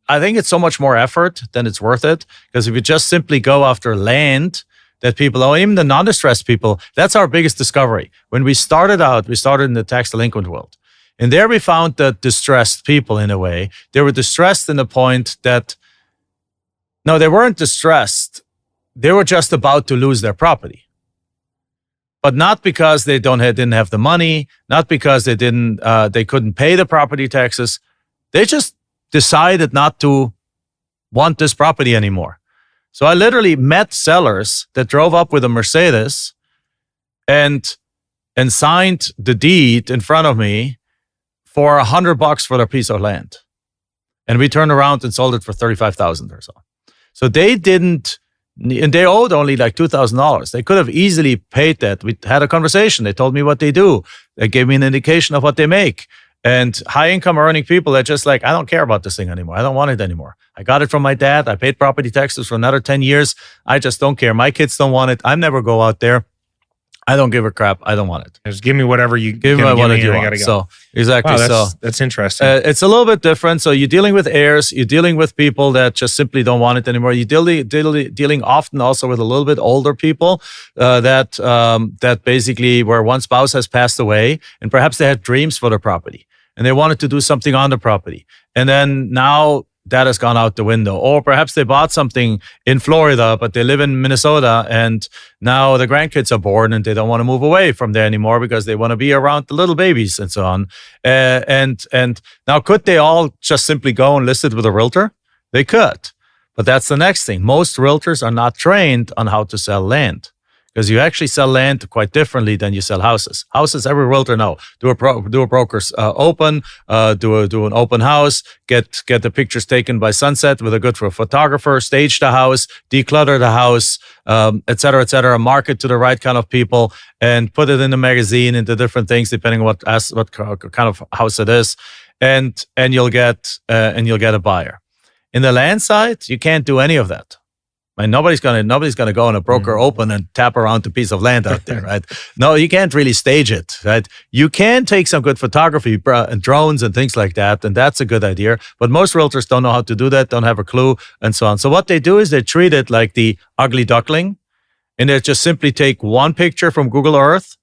Speaker 4: I think it's so much more effort than it's worth it. Because if you just simply go after land that people own, even the non-distressed people, that's our biggest discovery. When we started in the tax delinquent world. And there we found that distressed people, in a way, they were distressed in the point that, no, they weren't distressed. They were just about to lose their property. But not because they didn't have the money, not because they couldn't pay the property taxes. They just decided not to want this property anymore. So I literally met sellers that drove up with a Mercedes and signed the deed in front of me for $100 for their piece of land. And we turned around and sold it for $35,000 or so. So they didn't, and they owed only like $2,000. They could have easily paid that. We had a conversation. They told me what they do. They gave me an indication of what they make. And high income earning people, they're just like, I don't care about this thing anymore. I don't want it anymore. I got it from my dad. I paid property taxes for another 10 years. I just don't care. My kids don't want it. I never go out there. I don't give a crap. I don't want it.
Speaker 3: Just give me whatever you
Speaker 4: give me. What you want. Go. So exactly.
Speaker 3: Wow, that's interesting.
Speaker 4: It's a little bit different. So you're dealing with heirs. You're dealing with people that just simply don't want it anymore. You're dealing often also with a little bit older people that basically where one spouse has passed away and perhaps they had dreams for their property and they wanted to do something on the property, and then now that has gone out the window. Or perhaps they bought something in Florida, but they live in Minnesota, and now the grandkids are born and they don't want to move away from there anymore because they want to be around the little babies and so on. And now could they all just simply go and list it with a realtor? They could. But that's the next thing. Most realtors are not trained on how to sell land, because you actually sell land quite differently than you sell houses. Houses, every realtor know. Do a broker's open, do an open house, get the pictures taken by sunset with a good photographer, stage the house, declutter the house, et cetera, market to the right kind of people, and put it in a magazine, into different things depending on what kind of house it is, and you'll get a buyer. In the land side, you can't do any of that. I mean, nobody's gonna go on a broker open and tap around a piece of land out there, right? No, you can't really stage it, right? You can take some good photography and drones and things like that, and that's a good idea. But most realtors don't know how to do that, don't have a clue, and so on. So what they do is they treat it like the ugly duckling, and they just simply take one picture from Google Earth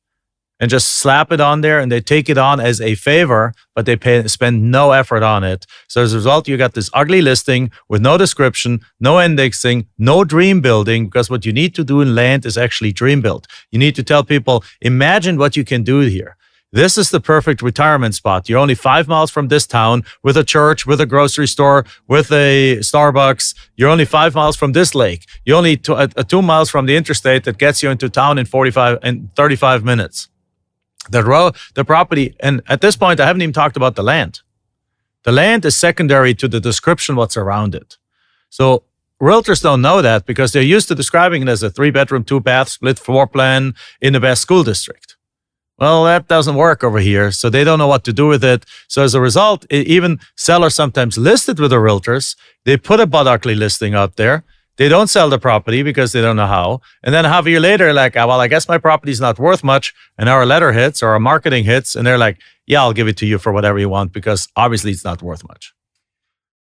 Speaker 4: and just slap it on there, and they take it on as a favor, but they spend no effort on it. So as a result, you got this ugly listing with no description, no indexing, no dream building, because what you need to do in land is actually dream build. You need to tell people, imagine what you can do here. This is the perfect retirement spot. You're only 5 miles from this town with a church, with a grocery store, with a Starbucks. You're only 5 miles from this lake. You're only 2 miles from the interstate that gets you into town in 35 minutes. The property, and at this point, I haven't even talked about the land. The land is secondary to the description what's around it. So realtors don't know that because they're used to describing it as a 3-bedroom, 2-bath, split floor plan in the best school district. well, that doesn't work over here. So they don't know what to do with it. So as a result, even sellers sometimes listed with the realtors, they put a bud ugly listing out there. They don't sell the property because they don't know how. And then half a year later, like, well, I guess my property's not worth much. And our letter hits or our marketing hits. And they're like, yeah, I'll give it to you for whatever you want because obviously it's not worth much.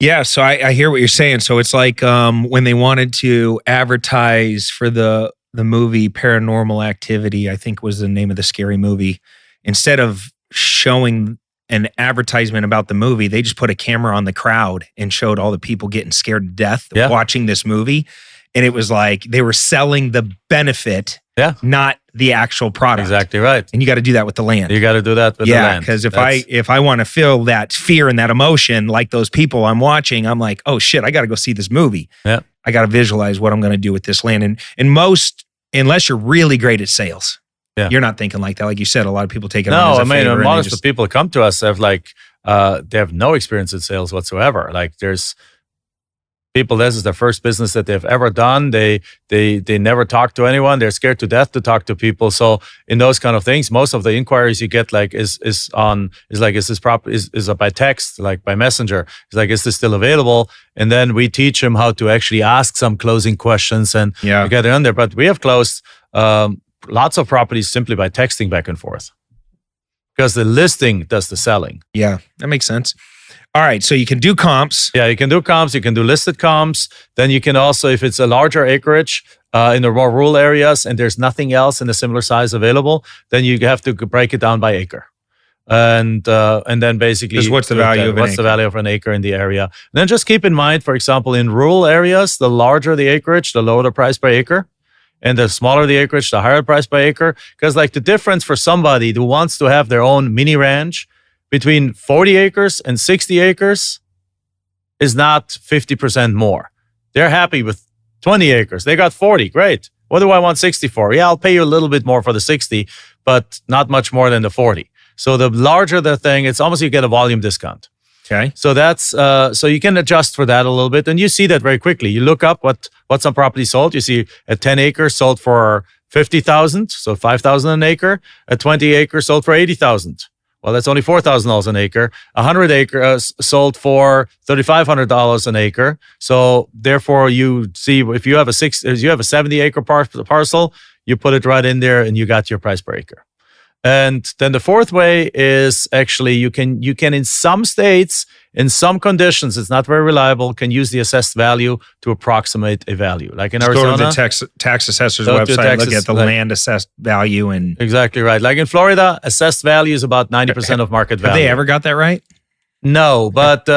Speaker 3: Yeah, so I hear what you're saying. So it's like when they wanted to advertise for the movie Paranormal Activity, I think was the name of the scary movie. Instead of showing an advertisement about the movie, they just put a camera on the crowd and showed all the people getting scared to death watching this movie. And it was like they were selling the benefit, not the actual product.
Speaker 4: Exactly right.
Speaker 3: And you got to do that with the land.
Speaker 4: You got to do that with the land.
Speaker 3: Because if I want to feel that fear and that emotion like those people I'm watching, I'm like, oh shit, I got to go see this movie.
Speaker 4: Yeah.
Speaker 3: I got to visualize what I'm going to do with this land. And most, unless you're really great at sales, you're not thinking like that. Like you said, a lot of people take it on as a favor.
Speaker 4: Most of the people who come to us have they have no experience in sales whatsoever. Like there's people, this is their first business that they've ever done. They never talk to anyone. They're scared to death to talk to people. So in those kind of things, most of the inquiries you get is this by text, like by messenger. It's like, is this still available? And then we teach them how to actually ask some closing questions and get it on there. But we have closed lots of properties simply by texting back and forth because the listing does the selling.
Speaker 3: Yeah, that makes sense. All right, so you can do comps.
Speaker 4: Yeah, you can do comps. You can do listed comps. Then you can also, if it's a larger acreage in the more rural areas and there's nothing else in a similar size available, then you have to break it down by acre. And then basically,
Speaker 3: what's the value
Speaker 4: of an acre in the area? And then just keep in mind, for example, in rural areas, the larger the acreage, the lower the price per acre. And the smaller the acreage, the higher price per acre. Because like the difference for somebody who wants to have their own mini ranch between 40 acres and 60 acres is not 50% more. They're happy with 20 acres. They got 40. Great. What do I want 60 for? Yeah, I'll pay you a little bit more for the 60, but not much more than the 40. So the larger the thing, it's almost you get a volume discount.
Speaker 3: Okay.
Speaker 4: So that's so you can adjust for that a little bit, and you see that very quickly. You look up what some property sold. You see a 10 acre sold for 50,000, so 5,000 an acre. A 20 acre sold for 80,000. Well, that's only $4,000 an acre. 100 acres sold for $3,500 an acre. So therefore, you see if you have a 70 acre parcel, you put it right in there, and you got your price per acre. And then the fourth way is actually you can in some states, in some conditions, it's not very reliable, can use the assessed value to approximate a value. Like in Arizona.
Speaker 3: Go to the tax assessor's website, look at the land assessed value. And
Speaker 4: exactly right. Like in Florida, assessed value is about 90% of market value.
Speaker 3: Have they ever got that right?
Speaker 4: No, but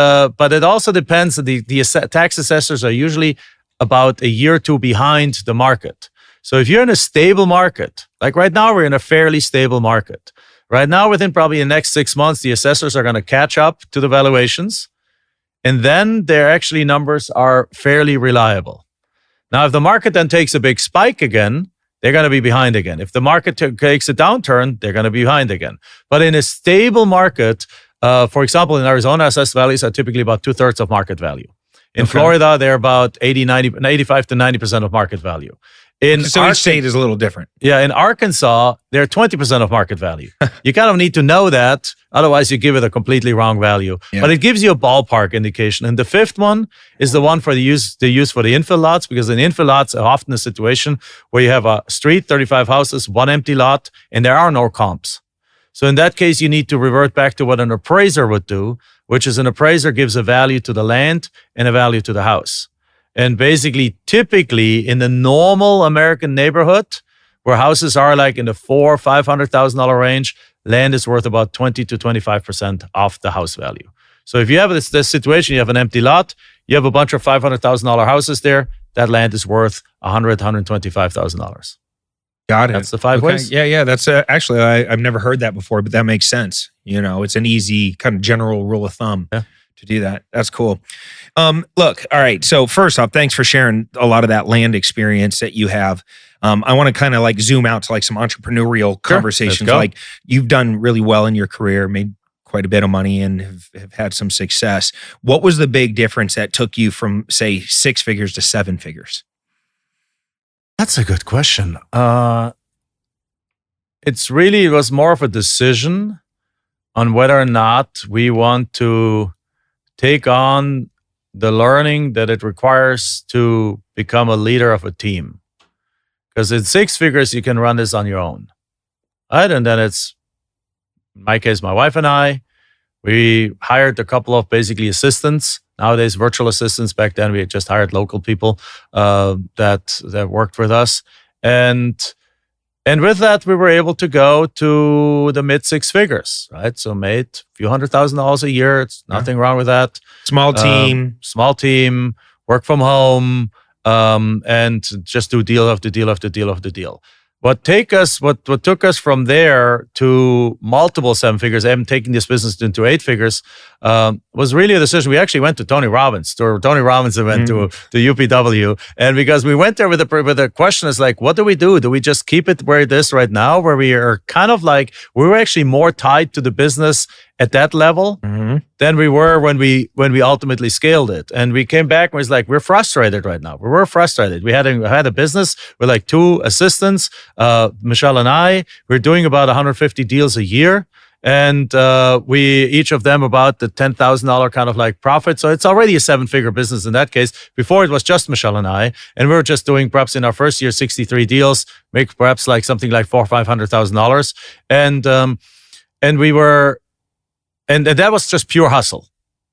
Speaker 4: it also depends. The tax assessors are usually about a year or two behind the market. So if you're in a stable market, like right now, we're in a fairly stable market. Right now, within probably the next 6 months, the assessors are going to catch up to the valuations. And then their actually numbers are fairly reliable. Now, if the market then takes a big spike again, they're going to be behind again. If the market takes a downturn, they're going to be behind again. But in a stable market, for example, in Arizona, assessed values are typically about 2/3 of market value. In Florida, they're about 85 to 90% of market value.
Speaker 3: So each state is a little different.
Speaker 4: Yeah, in Arkansas, they're 20% of market value. You kind of need to know that, otherwise you give it a completely wrong value. Yeah. But it gives you a ballpark indication. And the fifth one is the one for the use for the infill lots, because in infill lots are often a situation where you have a street, 35 houses, one empty lot, and there are no comps. So in that case, you need to revert back to what an appraiser would do, which is an appraiser gives a value to the land and a value to the house. And basically, typically in the normal American neighborhood, where houses are like in the $400,000 or $500,000 range, land is worth about 20 to 25% of the house value. So if you have this situation, you have an empty lot, you have a bunch of $500,000 houses there, that land is worth $100,000, $125,000.
Speaker 3: Got it.
Speaker 4: That's the five ways.
Speaker 3: Yeah. That's actually, I've never heard that before, but that makes sense. You know, it's an easy kind of general rule of thumb. Yeah. To do that. That's cool. Look, all right. So first off, thanks for sharing a lot of that land experience that you have. I want to kind of like zoom out to like some entrepreneurial conversations. Like you've done really well in your career, made quite a bit of money and have had some success. What was the big difference that took you from say 6 figures to 7 figures?
Speaker 4: That's a good question. it was more of a decision on whether or not we want to take on the learning that it requires to become a leader of a team. Because in six figures, you can run this on your own. Right? And then it's, in my case, my wife and I, we hired a couple of basically assistants. Nowadays, virtual assistants. Back then, we had just hired local people that worked with us. And with that, we were able to go to the mid six figures, right? So made a few $100,000 a year. It's nothing wrong with that.
Speaker 3: Small team,
Speaker 4: work from home, and just do deal after deal after deal after deal. What took us from there to multiple seven figures, and taking this business into eight figures, was really a decision. We actually went to Tony Robbins' event to UPW, and because we went there with the question is like, what do we do? Do we just keep it where it is right now, where we are kind of like we were actually more tied to the business at that level than we were when we ultimately scaled it. And we came back and was like, we're frustrated right now. We were frustrated. We had a business with like two assistants, Michelle and I. We're doing about 150 deals a year. And we each of them about the $10,000 kind of like profit. So it's already a seven-figure business in that case. Before it was just Michelle and I, and we were just doing perhaps in our first year 63 deals, make perhaps like something like $400,000 or $500,000, and we were. And that was just pure hustle.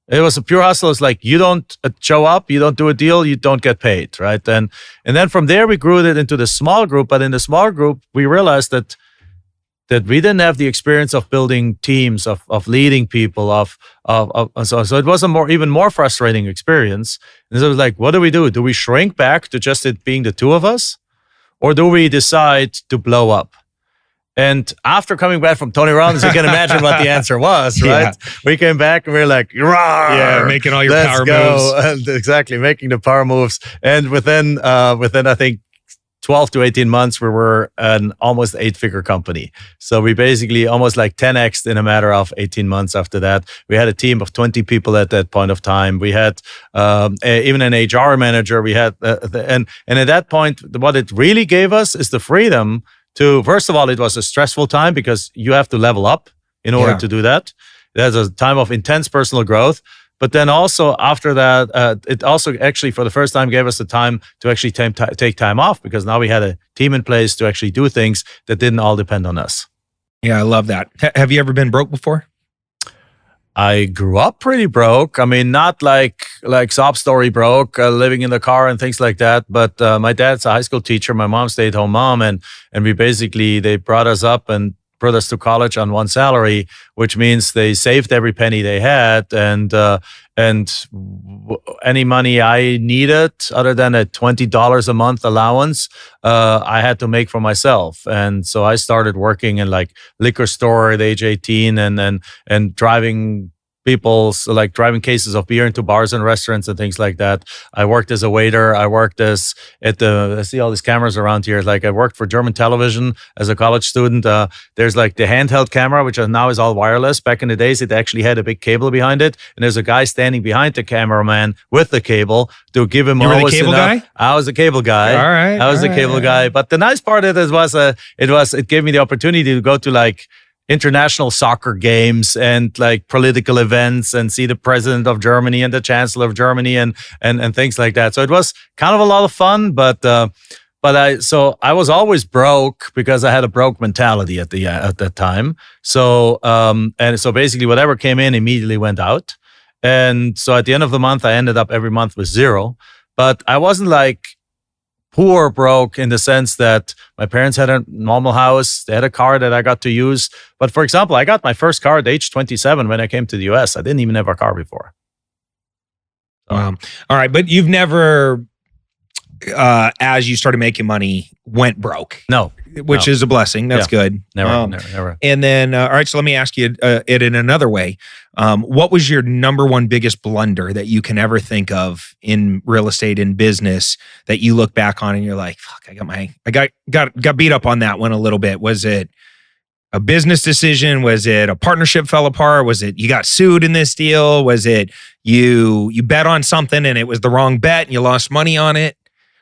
Speaker 4: It was a pure hustle. It's like you don't show up, you don't do a deal, you don't get paid, right? And then from there we grew it into the small group. But in the small group, we realized that we didn't have the experience of building teams, of leading people, so it was even more frustrating experience. And so it was like, what do? Do we shrink back to just it being the two of us, or do we decide to blow up? And after coming back from Tony Robbins, you can imagine what the answer was, right? Yeah. We came back and we were like, "Rawr,
Speaker 3: making all your power moves."
Speaker 4: And exactly, making the power moves. And within I think 12 to 18 months, we were an almost 8-figure company. So we basically almost like 10x'd in a matter of 18 months after that. We had a team of 20 people at that point of time. We had even an HR manager. We had, and at that point, what it really gave us is the freedom to, first of all, it was a stressful time because you have to level up in order to do that. There's a time of intense personal growth. But then also after that, it also actually for the first time gave us the time to actually take time off, because now we had a team in place to actually do things that didn't all depend on us.
Speaker 3: Yeah, I love that. Have you ever been broke before?
Speaker 4: I grew up pretty broke. I mean, not like sob story broke, living in the car and things like that. But my dad's a high school teacher. My mom's stay-at-home mom, and they brought us up and brought us to college on one salary, which means they saved every penny they had, and any money I needed other than a $20 a month allowance, I had to make for myself. And so I started working in like liquor store at age 18 and driving driving cases of beer into bars and restaurants and things like that. I worked as a waiter. I worked I see all these cameras around here. Like I worked for German television as a college student. There's like the handheld camera, which now is all wireless. Back in the days, it actually had a big cable behind it. And there's a guy standing behind the cameraman with the cable to give him
Speaker 3: always enough. You were the cable guy?
Speaker 4: I was the cable guy.
Speaker 3: All right.
Speaker 4: I was the cable guy. But the nice part of it was it gave me the opportunity to go to like international soccer games and like political events and see the president of Germany and the chancellor of Germany and things like that. So it was kind of a lot of fun, but I was always broke because I had a broke mentality at that time. So so basically whatever came in immediately went out. And so at the end of the month, I ended up every month with zero. But I wasn't like poor broke in the sense that my parents had a normal house. They had a car that I got to use. But for example, I got my first car at age 27 when I came to the US. I didn't even have a car before.
Speaker 3: Wow. All right. But you've never, as you started making money, went broke.
Speaker 4: No.
Speaker 3: Which is a blessing. That's good.
Speaker 4: Never.
Speaker 3: And then, all right, so let me ask you it in another way. What was your number one biggest blunder that you can ever think of in real estate, in business, that you look back on and you're like, fuck, I got beat up on that one a little bit. Was it a business decision? Was it a partnership fell apart? Was it you got sued in this deal? Was it you bet on something and it was the wrong bet and you lost money on it?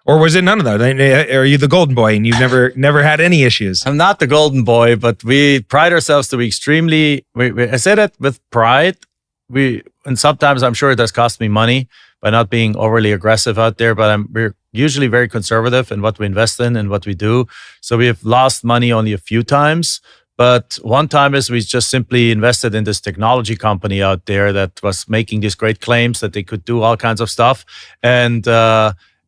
Speaker 3: Or was it none of those? Are you the golden boy and you've never had any issues?
Speaker 4: I'm not the golden boy, but we pride ourselves to be extremely. I say that with pride. And sometimes I'm sure it does cost me money by not being overly aggressive out there. But we're usually very conservative in what we invest in and what we do. So we have lost money only a few times. But one time is we just simply invested in this technology company out there that was making these great claims that they could do all kinds of stuff.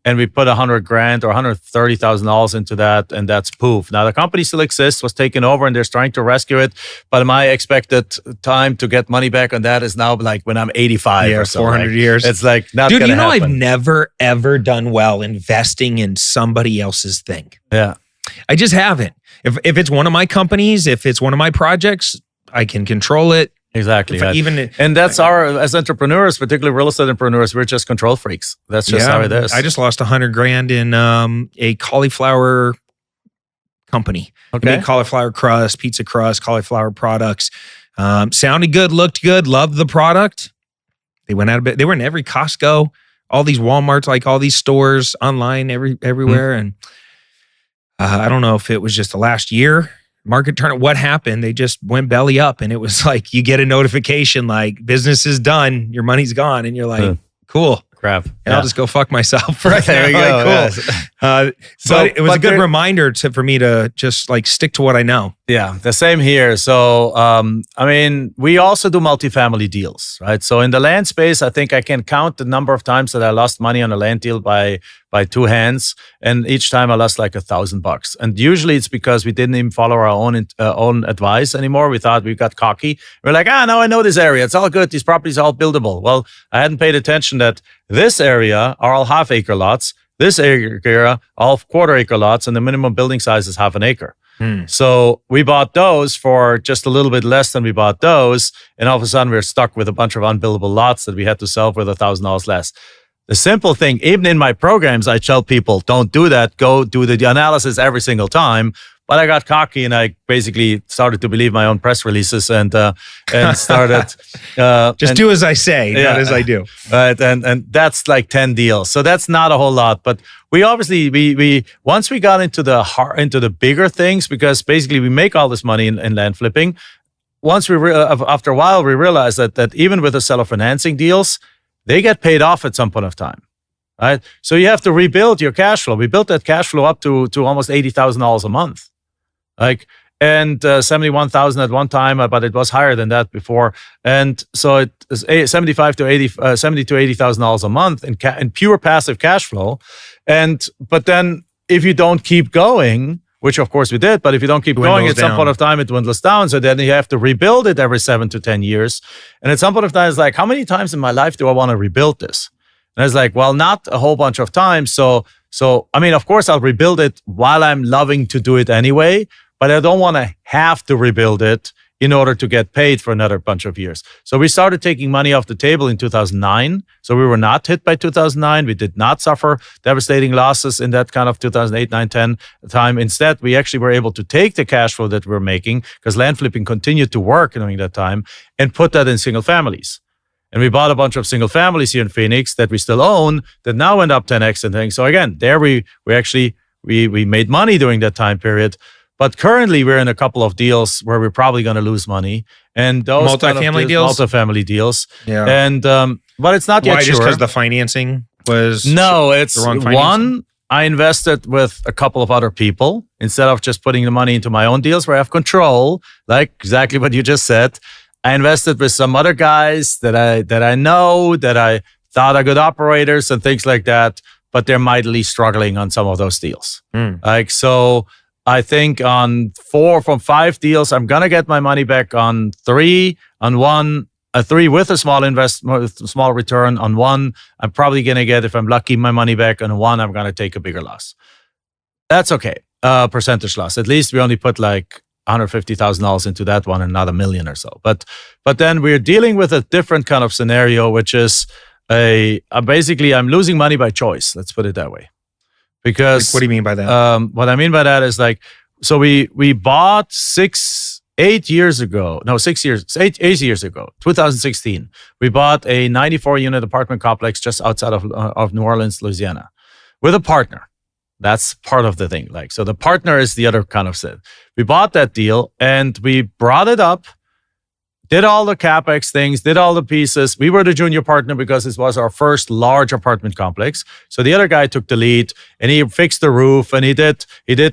Speaker 4: And we put $100,000 or $130,000 into that, and that's poof. Now the company still exists, was taken over, and they're trying to rescue it. But my expected time to get money back on that is now like when I'm 85 or so.
Speaker 3: 400 years.
Speaker 4: It's like not
Speaker 3: Dude,
Speaker 4: gonna
Speaker 3: I've
Speaker 4: happen.
Speaker 3: never ever done well investing in somebody else's thing.
Speaker 4: Yeah.
Speaker 3: I just haven't. If it's one of my companies, if it's one of my projects, I can control it.
Speaker 4: Exactly.
Speaker 3: Even
Speaker 4: and that's as entrepreneurs, particularly real estate entrepreneurs, we're just control freaks. That's just how it is.
Speaker 3: I just lost $100,000 in a cauliflower company.
Speaker 4: Okay.
Speaker 3: They made cauliflower crust, pizza crust, cauliflower products. Sounded good, looked good, loved the product. They went out of it. They were in every Costco, all these Walmarts, like all these stores online, everywhere. And I don't know if it was just the last year. Market turn. What happened? They just went belly up, and it was like you get a notification like business is done, your money's gone, and you're like, cool,
Speaker 4: crap.
Speaker 3: And I'll just go fuck myself right
Speaker 4: there.
Speaker 3: now.
Speaker 4: You go.
Speaker 3: Like, cool. But it was a good reminder for me to just like stick to what I know.
Speaker 4: Yeah, the same here. So, I mean, we also do multifamily deals, right? So in the land space, I think I can count the number of times that I lost money on a land deal by two hands, and each time I lost like $1,000. And usually it's because we didn't even follow our own advice anymore. We thought we got cocky. We're like, now I know this area. It's all good. These properties are all buildable. Well, I hadn't paid attention that this area are all half-acre lots. This area, all quarter-acre lots, and the minimum building size is half an acre. So we bought those for just a little bit less than we bought those, and all of a sudden we're stuck with a bunch of unbuildable lots that we had to sell for $1,000 less. The simple thing, even in my programs, I tell people, don't do that. Go do the analysis every single time. But I got cocky and I basically started to believe my own press releases and started
Speaker 3: just do as I say, not as I do.
Speaker 4: Right, and that's like 10 deals, so that's not a whole lot. But we obviously we once we got into the bigger things, because basically we make all this money in land flipping. Once after a while we realized that even with the seller financing deals, they get paid off at some point of time. Right, so you have to rebuild your cash flow. We built that cash flow up to almost $80,000 a month. And 71,000 at one time, but it was higher than that before. And so it is $70,000 to $80,000 a month in pure passive cash flow. But then if you don't keep going, which of course we did, but if you don't keep going, at some point of time it dwindles down. So then you have to rebuild it every 7 to 10 years. And at some point of time, it's like, how many times in my life do I want to rebuild this? And it's like, well, not a whole bunch of times. So I mean, of course, I'll rebuild it while I'm loving to do it anyway. But I don't want to have to rebuild it in order to get paid for another bunch of years. So we started taking money off the table in 2009. So we were not hit by 2009. We did not suffer devastating losses in that kind of 2008, 9, 10 time. Instead, we actually were able to take the cash flow that we were making, because land flipping continued to work during that time, and put that in single families. And we bought a bunch of single families here in Phoenix that we still own that now went up 10x and things. So again, there we made money during that time period. But currently, we're in a couple of deals where we're probably going to lose money, and those multifamily deals.
Speaker 3: Yeah,
Speaker 4: and but it's not yet sure.
Speaker 3: Just because the financing was
Speaker 4: it's
Speaker 3: the wrong financing?
Speaker 4: One. I invested with a couple of other people instead of just putting the money into my own deals where I have control, like exactly what you just said. I invested with some other guys that I know, that I thought are good operators and things like that, but they're mightily struggling on some of those deals. So. I think on 4 from 5 deals, I'm gonna get my money back on 3. On 1, a 3 with a small return. On 1, I'm probably gonna get, if I'm lucky, my money back. On 1, I'm gonna take a bigger loss. That's okay. Percentage loss. At least we only put like $150,000 into that one, and not $1 million or so. But then we're dealing with a different kind of scenario, which is basically I'm losing money by choice. Let's put it that way. Because
Speaker 3: what do you mean by that?
Speaker 4: What I mean by that is like, so we bought 8 years ago, 2016, we bought a 94-unit apartment complex just outside of New Orleans, Louisiana. with a partner. That's part of the thing. Like, so the partner is the other kind of set. We bought that deal and we brought it up, did all the CapEx things, did all the pieces. We were the junior partner because this was our first large apartment complex. So the other guy took the lead and he fixed the roof and he did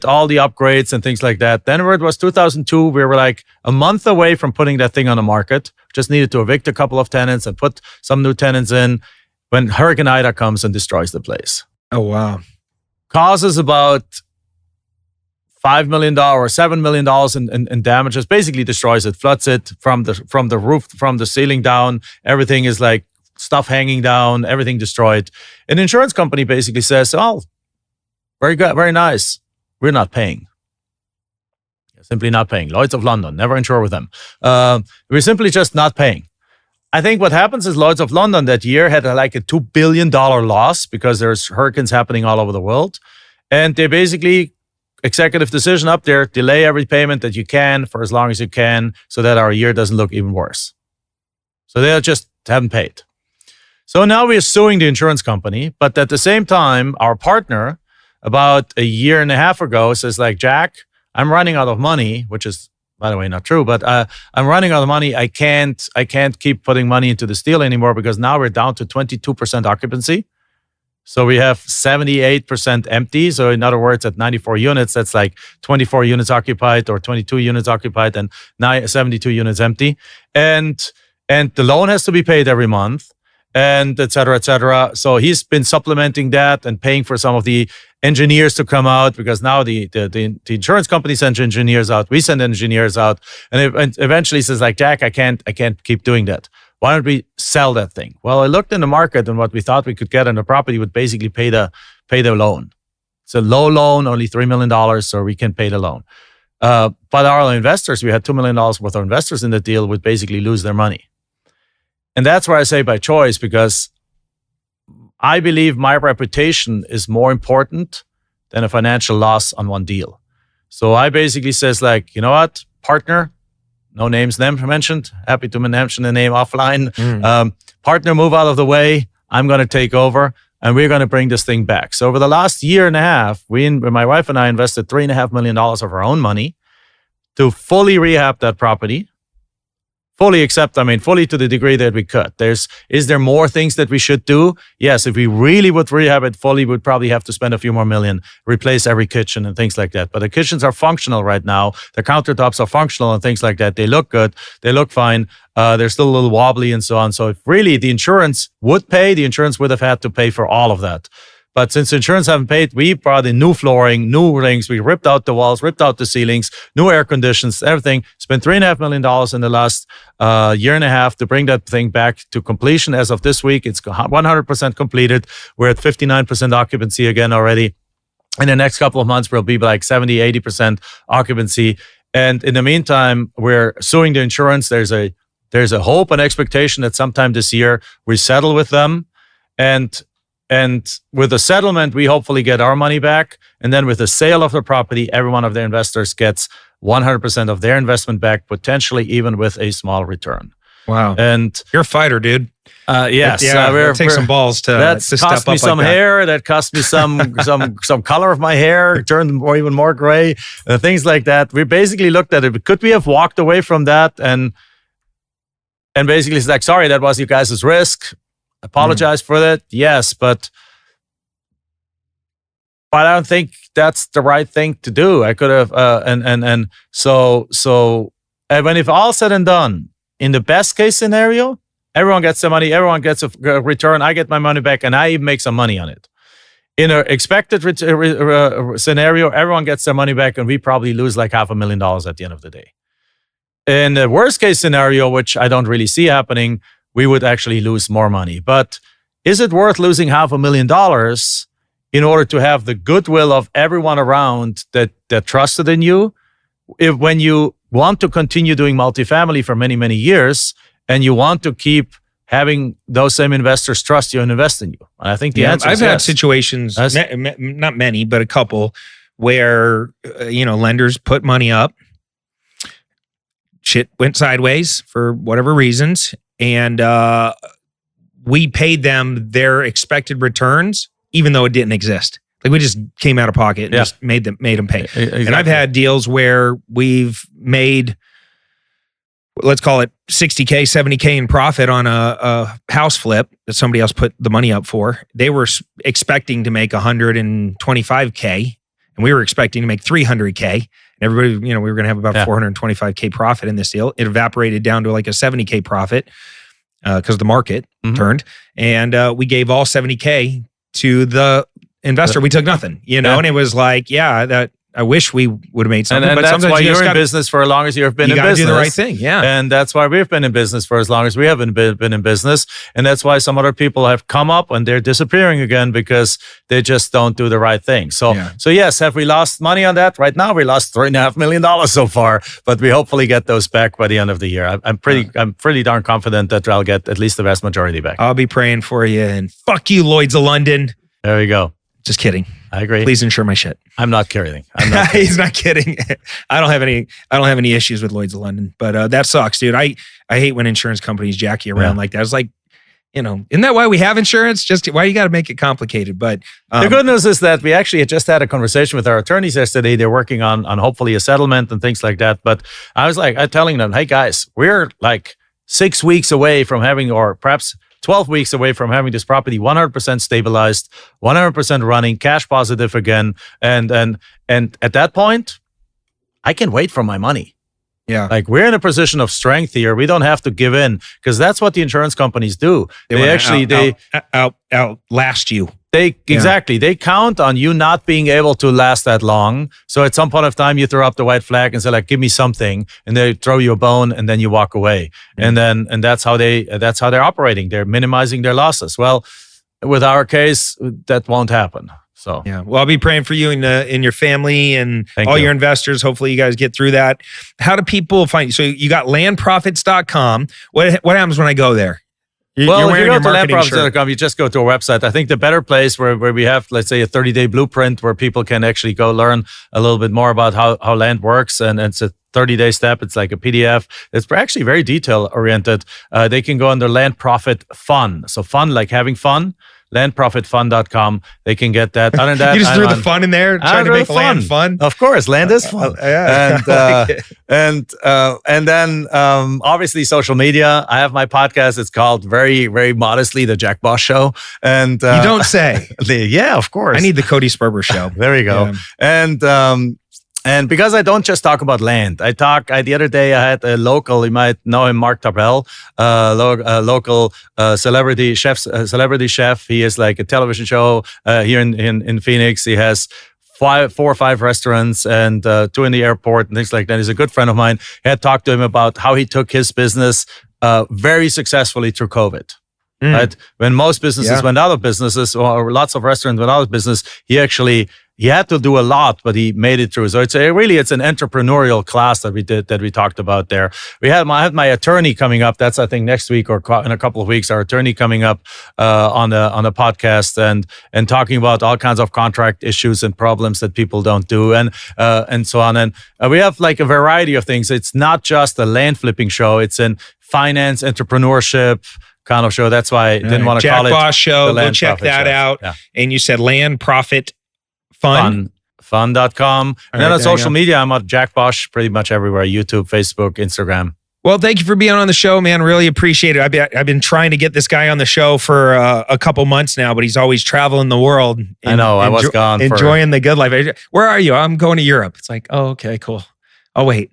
Speaker 4: all the upgrades and things like that. Then it was 2002, we were like a month away from putting that thing on the market. Just needed to evict a couple of tenants and put some new tenants in when Hurricane Ida comes and destroys the place.
Speaker 3: Oh, wow.
Speaker 4: Causes about $5 million or $7 million in damages. Basically destroys it, floods it from the roof, from the ceiling down. Everything is like stuff hanging down, everything destroyed. An insurance company basically says, "Oh, very good, very nice. We're not paying. Simply not paying. Lloyd's of London, never insure with them. We're simply just not paying." I think what happens is Lloyd's of London that year had like a $2 billion loss because there's hurricanes happening all over the world. And they basically, executive decision up there, delay every payment that you can for as long as you can so that our year doesn't look even worse. So they just haven't paid. So now we are suing the insurance company. But at the same time, our partner, about a year and a half ago, says like, "Jack, I'm running out of money," which is, by the way, not true, but I'm running out of money. I can't keep putting money into this deal anymore because now we're down to 22% occupancy. So we have 78% empty. So in other words, at 94 units, that's like 24 units occupied or 22 units occupied and 72 units empty. And the loan has to be paid every month and et cetera, et cetera. So he's been supplementing that and paying for some of the engineers to come out because now the insurance company sends engineers out. We send engineers out, and eventually says like, "Jack, I can't keep doing that. Why don't we sell that thing?" Well, I looked in the market and what we thought we could get on the property would basically pay the loan. It's a low loan, only $3 million, so we can pay the loan. But our investors, we had $2 million worth of investors in the deal, would basically lose their money. And that's where I say by choice, because I believe my reputation is more important than a financial loss on one deal. So I basically says like, "You know what, partner, no names mentioned. Happy to mention the name offline. Partner, move out of the way. I'm going to take over and we're going to bring this thing back." So over the last year and a half, my wife and I invested $3.5 million of our own money to fully rehab that property. Fully to the degree that we could. Is there more things that we should do? Yes, if we really would rehab it fully, we'd probably have to spend a few more million, replace every kitchen and things like that. But the kitchens are functional right now. The countertops are functional and things like that. They look good. They look fine. They're still a little wobbly and so on. So if really the insurance would pay, the insurance would have had to pay for all of that. But since insurance haven't paid, we brought in new flooring, new rings. We ripped out the walls, ripped out the ceilings, new air conditions, everything. Spent $3.5 million in the last year and a half to bring that thing back to completion. As of this week, it's 100% completed. We're at 59% occupancy again already. In the next couple of months, we'll be like 70, 80% occupancy. And in the meantime, we're suing the insurance. There's a hope and expectation that sometime this year we settle with them. And with the settlement, we hopefully get our money back. And then with the sale of the property, every one of the investors gets 100% of their investment back, potentially even with a small return.
Speaker 3: Wow.
Speaker 4: And
Speaker 3: you're a fighter, dude.
Speaker 4: Yes.
Speaker 3: It takes some balls to
Speaker 4: That's cost me some hair. That cost me some color of my hair, turned even more gray, things like that. We basically looked at it. Could we have walked away from that and basically it's like, "Sorry, that was you guys' risk. Apologize for that." Yes, but I don't think that's the right thing to do. I could have, when if all said and done, in the best case scenario, everyone gets their money, everyone gets a return, I get my money back, and I even make some money on it. In an expected scenario, everyone gets their money back, and we probably lose like $500,000 at the end of the day. In the worst case scenario, which I don't really see happening, we would actually lose more money. But is it worth losing $500,000 in order to have the goodwill of everyone around that trusted in you? When you want to continue doing multifamily for many, many years and you want to keep having those same investors trust you and invest in you? And I think the answer is yes.
Speaker 3: I've had situations, not many, but a couple, where lenders put money up, shit went sideways for whatever reasons, and we paid them their expected returns, even though it didn't exist. Like we just came out of pocket and just made them pay.
Speaker 4: Exactly.
Speaker 3: And I've had deals where we've made, let's call it 60K, 70K in profit on a house flip that somebody else put the money up for. They were expecting to make 125K and we were expecting to make 300K. And everybody, we were going to have about 425K profit in this deal. It evaporated down to like a 70K profit because the market turned. And we gave all 70K to the investor. We took nothing, and it was like, that I wish we would have made something.
Speaker 4: And
Speaker 3: but
Speaker 4: that's
Speaker 3: sometimes
Speaker 4: why you're in business for as long as you've been in business.
Speaker 3: You got to do the right thing,
Speaker 4: And that's why we've been in business for as long as we haven't been in business. And that's why some other people have come up and they're disappearing again because they just don't do the right thing. So yes, have we lost money on that? Right now, we lost $3.5 million so far, but we hopefully get those back by the end of the year. I'm pretty darn confident that I'll get at least the vast majority back.
Speaker 3: I'll be praying for you, and fuck you, Lloyd's of London.
Speaker 4: There we go.
Speaker 3: Just kidding.
Speaker 4: I agree.
Speaker 3: Please insure my shit.
Speaker 4: I'm not kidding.
Speaker 3: He's not kidding. I don't have any issues with Lloyd's of London, but that sucks, dude. I hate when insurance companies jack you around like that. It's like, isn't that why we have insurance? Just why you got to make it complicated? But
Speaker 4: the good news is that we actually just had a conversation with our attorneys yesterday. They're working on hopefully a settlement and things like that. But I was like, I'm telling them, hey guys, we're like 6 weeks away from having, or perhaps 12 weeks away from having this property 100% stabilized, 100% running, cash positive again. And at that point, I can wait for my money.
Speaker 3: Yeah.
Speaker 4: Like we're in a position of strength here. We don't have to give in because that's what the insurance companies do. They actually
Speaker 3: outlast you.
Speaker 4: Exactly. They count on you not being able to last that long. So at some point of time, you throw up the white flag and say, like, give me something, and they throw you a bone, and then you walk away. And that's how they're operating. They're minimizing their losses. Well, with our case, that won't happen. So
Speaker 3: well, I'll be praying for you and your family and
Speaker 4: Thank
Speaker 3: all
Speaker 4: you.
Speaker 3: your investors. Hopefully, you guys get through that. How do people find you? So you got landprofits.com. What happens when I go there?
Speaker 4: Well, if you go to landprofits.com, you just go to our website. I think the better place where we have, let's say, a 30-day blueprint where people can actually go learn a little bit more about how land works. And it's a 30-day step. It's like a PDF. It's actually very detail-oriented. They can go under Land Profit Fun. So fun, like having fun. Landprofitfund.com. They can get that. Other than that,
Speaker 3: you just threw the fun in there, trying to make land fun.
Speaker 4: Of course, land is fun. And then obviously social media. I have my podcast. It's called very, very modestly the Jack Bosch Show. And
Speaker 3: you don't say.
Speaker 4: Yeah, of course.
Speaker 3: I need the Cody Sperber Show.
Speaker 4: There you go. Yeah. And because I don't just talk about land, the other day I had a local, you might know him, Mark Tarbell, local celebrity chef. He is like a television show here in Phoenix. He has 4 or 5 restaurants and 2 in the airport and things like that. He's a good friend of mine. I had talked to him about how he took his business very successfully through COVID. Right? When most businesses went out of businesses, or lots of restaurants went out of business, he had to do a lot, but he made it through. So it's an entrepreneurial class that we talked about there. I have my attorney coming up. That's I think next week or in a couple of weeks. Our attorney coming up on the podcast and talking about all kinds of contract issues and problems that people don't do and so on. And we have like a variety of things. It's not just a land flipping show. It's in finance, entrepreneurship kind of show. That's why I didn't want to call it
Speaker 3: Jack Bosch Show.
Speaker 4: the
Speaker 3: Go check that out.
Speaker 4: Yeah.
Speaker 3: And you said Land Profit Fun.
Speaker 4: Fun.com. And then on social media, I'm at Jack Bosch pretty much everywhere. YouTube, Facebook, Instagram.
Speaker 3: Well, thank you for being on the show, man. Really appreciate it. I've been trying to get this guy on the show for a couple months now, but he's always traveling the world.
Speaker 4: I know. I was gone.
Speaker 3: Enjoying the good life. Where are you? I'm going to Europe. It's like, oh, okay, cool. I'll wait.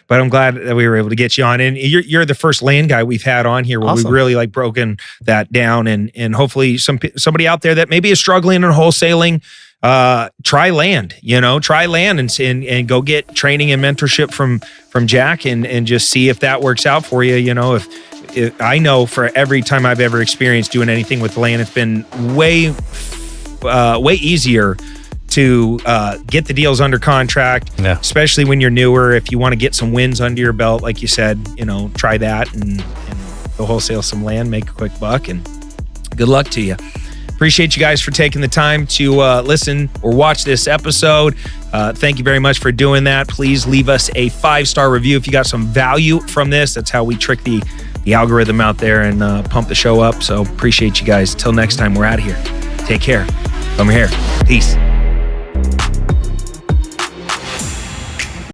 Speaker 3: But I'm glad that we were able to get you on. And you're the first land guy we've had on here where we've really like broken that down. And hopefully somebody out there that maybe is struggling in wholesaling, try land, and go get training and mentorship from Jack and just see if that works out for you. If I know for every time I've ever experienced doing anything with land, it's been way easier to get the deals under contract, especially when you're newer. If you want to get some wins under your belt, like you said, try that and go wholesale some land, make a quick buck, and good luck to you. Appreciate you guys for taking the time to listen or watch this episode. Thank you very much for doing that. Please leave us a 5-star review if you got some value from this. That's how we trick the algorithm out there and pump the show up. So appreciate you guys. Till next time, we're out of here. Take care. Over here. Peace.